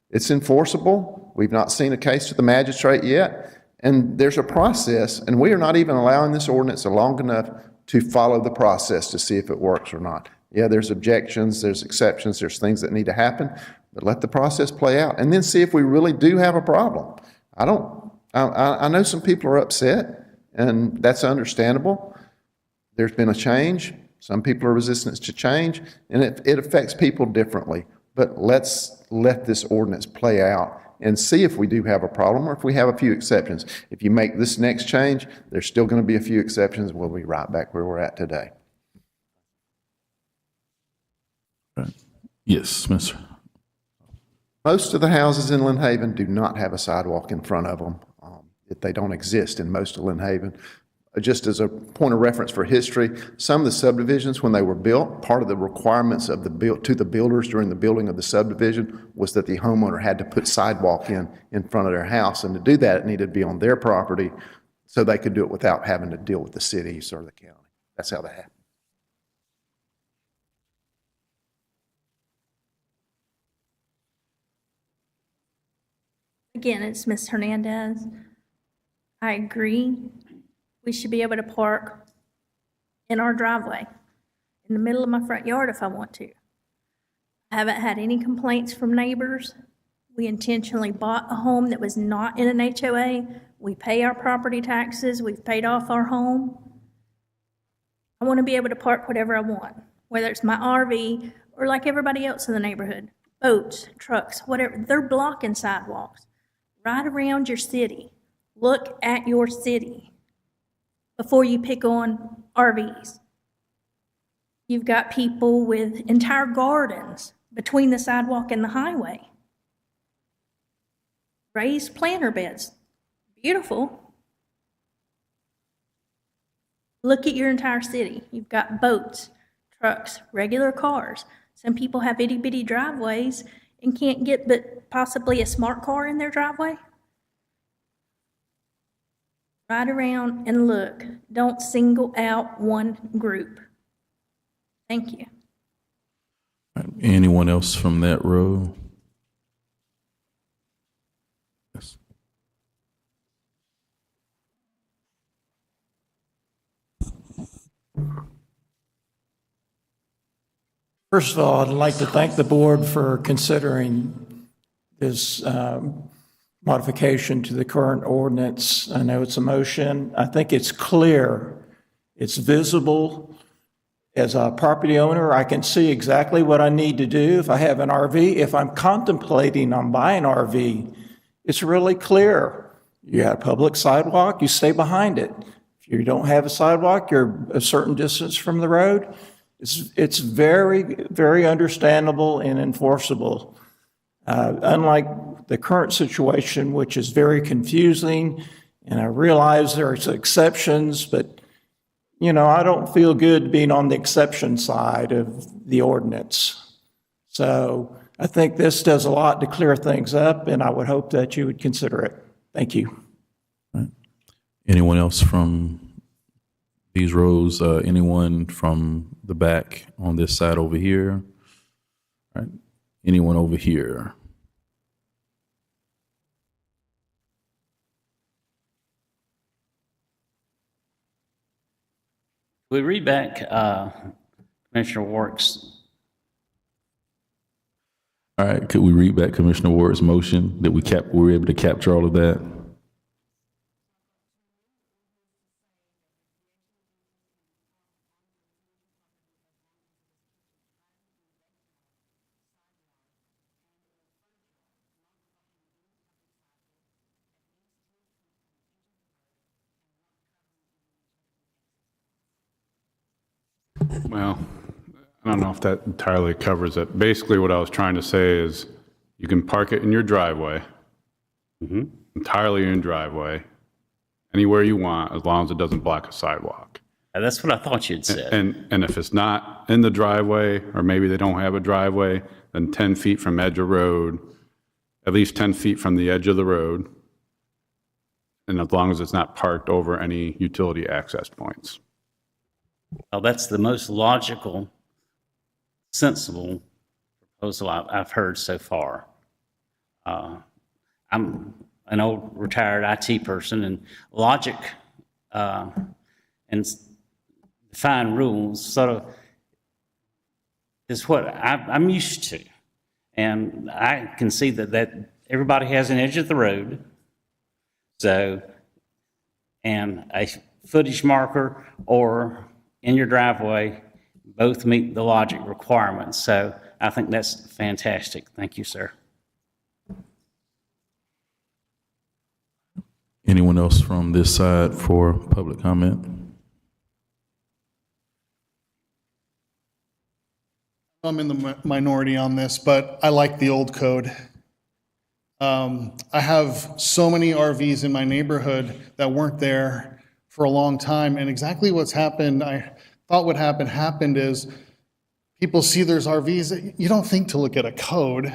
It's enforceable. We've not seen a case to the magistrate yet. And there's a process, and we are not even allowing this ordinance long enough to follow the process to see if it works or not. Yeah, there's objections, there's exceptions, there's things that need to happen, but let the process play out and then see if we really do have a problem. I know some people are upset, and that's understandable. There's been a change. Some people are resistant to change, and it affects people differently. But let's let this ordinance play out and see if we do have a problem or if we have a few exceptions. If you make this next change, there's still going to be a few exceptions. We'll be right back where we're at today. Yes, Mr. Most of the houses in Lynn Haven do not have a sidewalk in front of them. They don't exist in most of Lynn Haven. Just as a point of reference for history, some of the subdivisions, when they were built, part of the requirements to the builders during the building of the subdivision was that the homeowner had to put sidewalk in front of their house. And to do that, it needed to be on their property so they could do it without having to deal with the cities or the county. That's how that happened. Again, it's Ms. Hernandez. I agree. We should be able to park in our driveway, in the middle of my front yard if I want to. I haven't had any complaints from neighbors. We intentionally bought a home that was not in an HOA. We pay our property taxes. We've paid off our home. I want to be able to park whatever I want, whether it's my RV or like everybody else in the neighborhood, boats, trucks, whatever. They're blocking sidewalks. Ride around your city. Look at your city before you pick on RVs. You've got people with entire gardens between the sidewalk and the highway. Raised planter beds. Beautiful. Look at your entire city. You've got boats, trucks, regular cars. Some people have itty-bitty driveways and can't get but possibly a smart car in their driveway. Ride around and look. Don't single out one group. Thank you. Anyone else from that row? Yes. First of all, I'd like to thank the board for considering this modification to the current ordinance. I know it's a motion. I think it's clear, it's visible. As a property owner, I can see exactly what I need to do if I have an RV. If I'm contemplating on buying an RV, it's really clear. You have a public sidewalk, you stay behind it. If you don't have a sidewalk, you're a certain distance from the road. It's very, very understandable and enforceable. Unlike the current situation, which is very confusing, and I realize there's exceptions, but you know, I don't feel good being on the exception side of the ordinance. So I think this does a lot to clear things up, and I would hope that you would consider it. Thank you. Anyone else from these rows? Anyone from the back on this side over here? All right. Anyone over here? We read back Commissioner Warwick's. All right, could we read back Commissioner Ward's motion that we were able to capture all of that? Well, I don't know if that entirely covers it. Basically, what I was trying to say is you can park it in your driveway, entirely in your driveway, anywhere you want, as long as it doesn't block a sidewalk. That's what I thought you'd said. And if it's not in the driveway, or maybe they don't have a driveway, then 10 feet from edge of road, at least 10 feet from the edge of the road, and as long as it's not parked over any utility access points. Well, that's the most logical, sensible proposal I've heard so far. I'm an old retired IT person, and logic and define rules sort of is what I'm used to. And I can see that everybody has an edge of the road. So, and a footage marker or in your driveway, both meet the logic requirements. So I think that's fantastic. Thank you, sir. Anyone else from this side for public comment? I'm in the minority on this, but I like the old code. I have so many RVs in my neighborhood that weren't there for a long time, and exactly what's happened, I thought what happened is people see there's RVs. You don't think to look at a code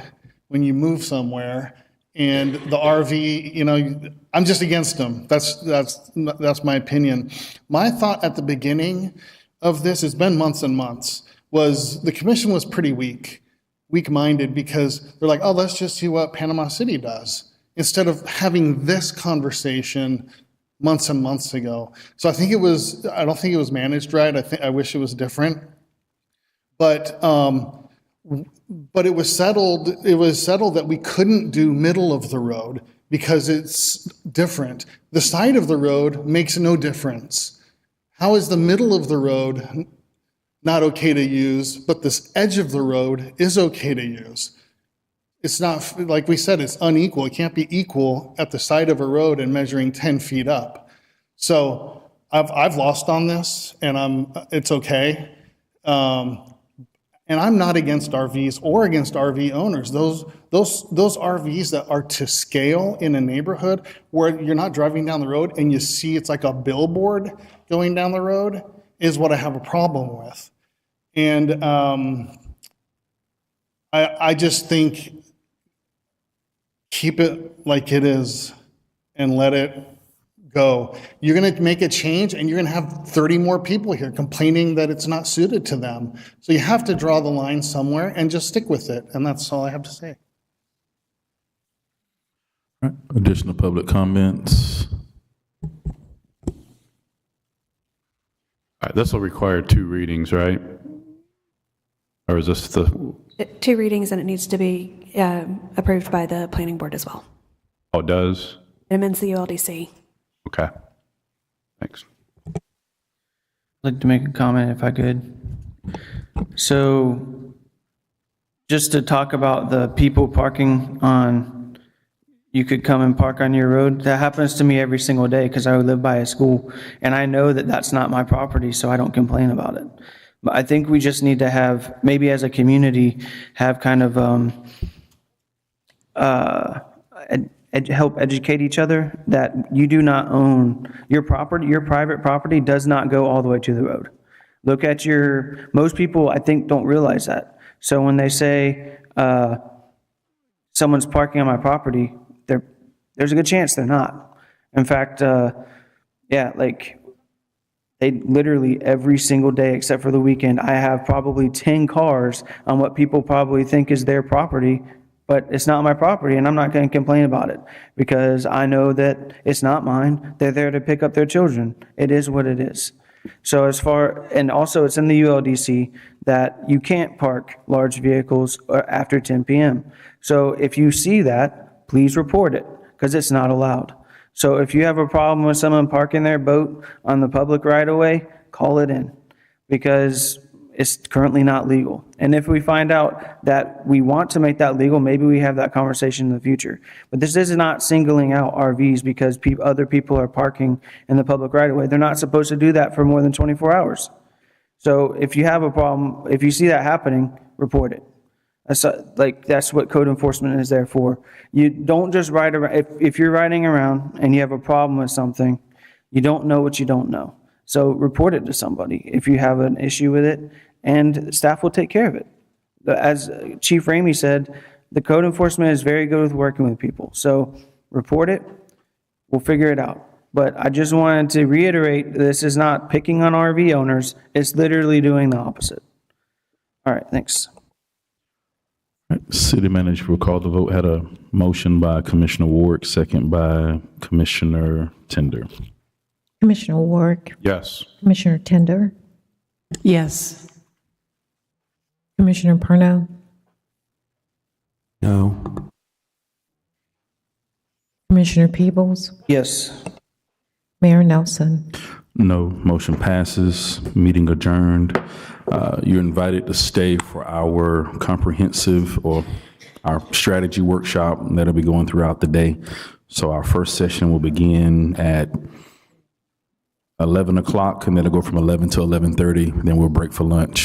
when you move somewhere, and the RV, you know, I'm just against them. That's my opinion. My thought at the beginning of this, it's been months and months, was the commission was pretty weak-minded, because they're like, oh, let's just see what Panama City does, instead of having this conversation months and months ago. So I don't think it was managed right. I wish it was different. But it was settled that we couldn't do middle of the road because it's different. The side of the road makes no difference. How is the middle of the road not okay to use, but this edge of the road is okay to use? It's not, like we said, it's unequal. It can't be equal at the side of a road and measuring 10 feet up. So I've lost on this, and it's okay. And I'm not against RVs or against RV owners. Those RVs that are to scale in a neighborhood where you're not driving down the road and you see it's like a billboard going down the road is what I have a problem with. And I just think keep it like it is and let it go. You're going to make a change and you're going to have 30 more people here complaining that it's not suited to them. So you have to draw the line somewhere and just stick with it. And that's all I have to say. All right. Additional public comments? All right, this will require 2 readings, right? Or is this the, 2 readings, and it needs to be approved by the planning board as well. oh, it does? It amends the ULDC. Okay. Thanks. I'd like to make a comment if I could. So just to talk about the people parking on, you could come and park on your road. That happens to me every single day because I live by a school and I know that that's not my property, so I don't complain about it. But I think we just need to have, maybe as a community, have kind of help educate each other that you do not own your property. Your private property does not go all the way to the road. Look at most people, I think, don't realize that. So when they say someone's parking on my property, there's a good chance they're not. In fact, they literally every single day except for the weekend, I have probably 10 cars on what people probably think is their property, but it's not my property, and I'm not going to complain about it because I know that it's not mine. They're there to pick up their children. It is what it is. So and also it's in the ULDC that you can't park large vehicles after 10 p.m. So if you see that, please report it because it's not allowed. So if you have a problem with someone parking their boat on the public right-of-way, call it in because it's currently not legal. And if we find out that we want to make that legal, maybe we have that conversation in the future. But this is not singling out RVs because other people are parking in the public right-of-way. They're not supposed to do that for more than 24 hours. So if you have a problem, if you see that happening, report it. That's what code enforcement is there for. You don't just ride around. If you're riding around and you have a problem with something, you don't know what you don't know. So report it to somebody if you have an issue with it, and staff will take care of it. As Chief Ramey said, the code enforcement is very good with working with people. So report it, we'll figure it out. But I just wanted to reiterate, this is not picking on RV owners, it's literally doing the opposite. All right, thanks. City manager will call the vote. Had a motion by Commissioner Ward, second by Commissioner Tender. Commissioner Ward, Yes. Commissioner Tender, Yes. Commissioner Parno, No. Commissioner Peebles, Yes. Mayor Nelson. No. Motion passes. Meeting adjourned. You're invited to stay for our comprehensive or our strategy workshop that'll be going throughout the day. So our first session will begin at 11 o'clock, and then it'll go from 11 to 11:30. Then we'll break for lunch.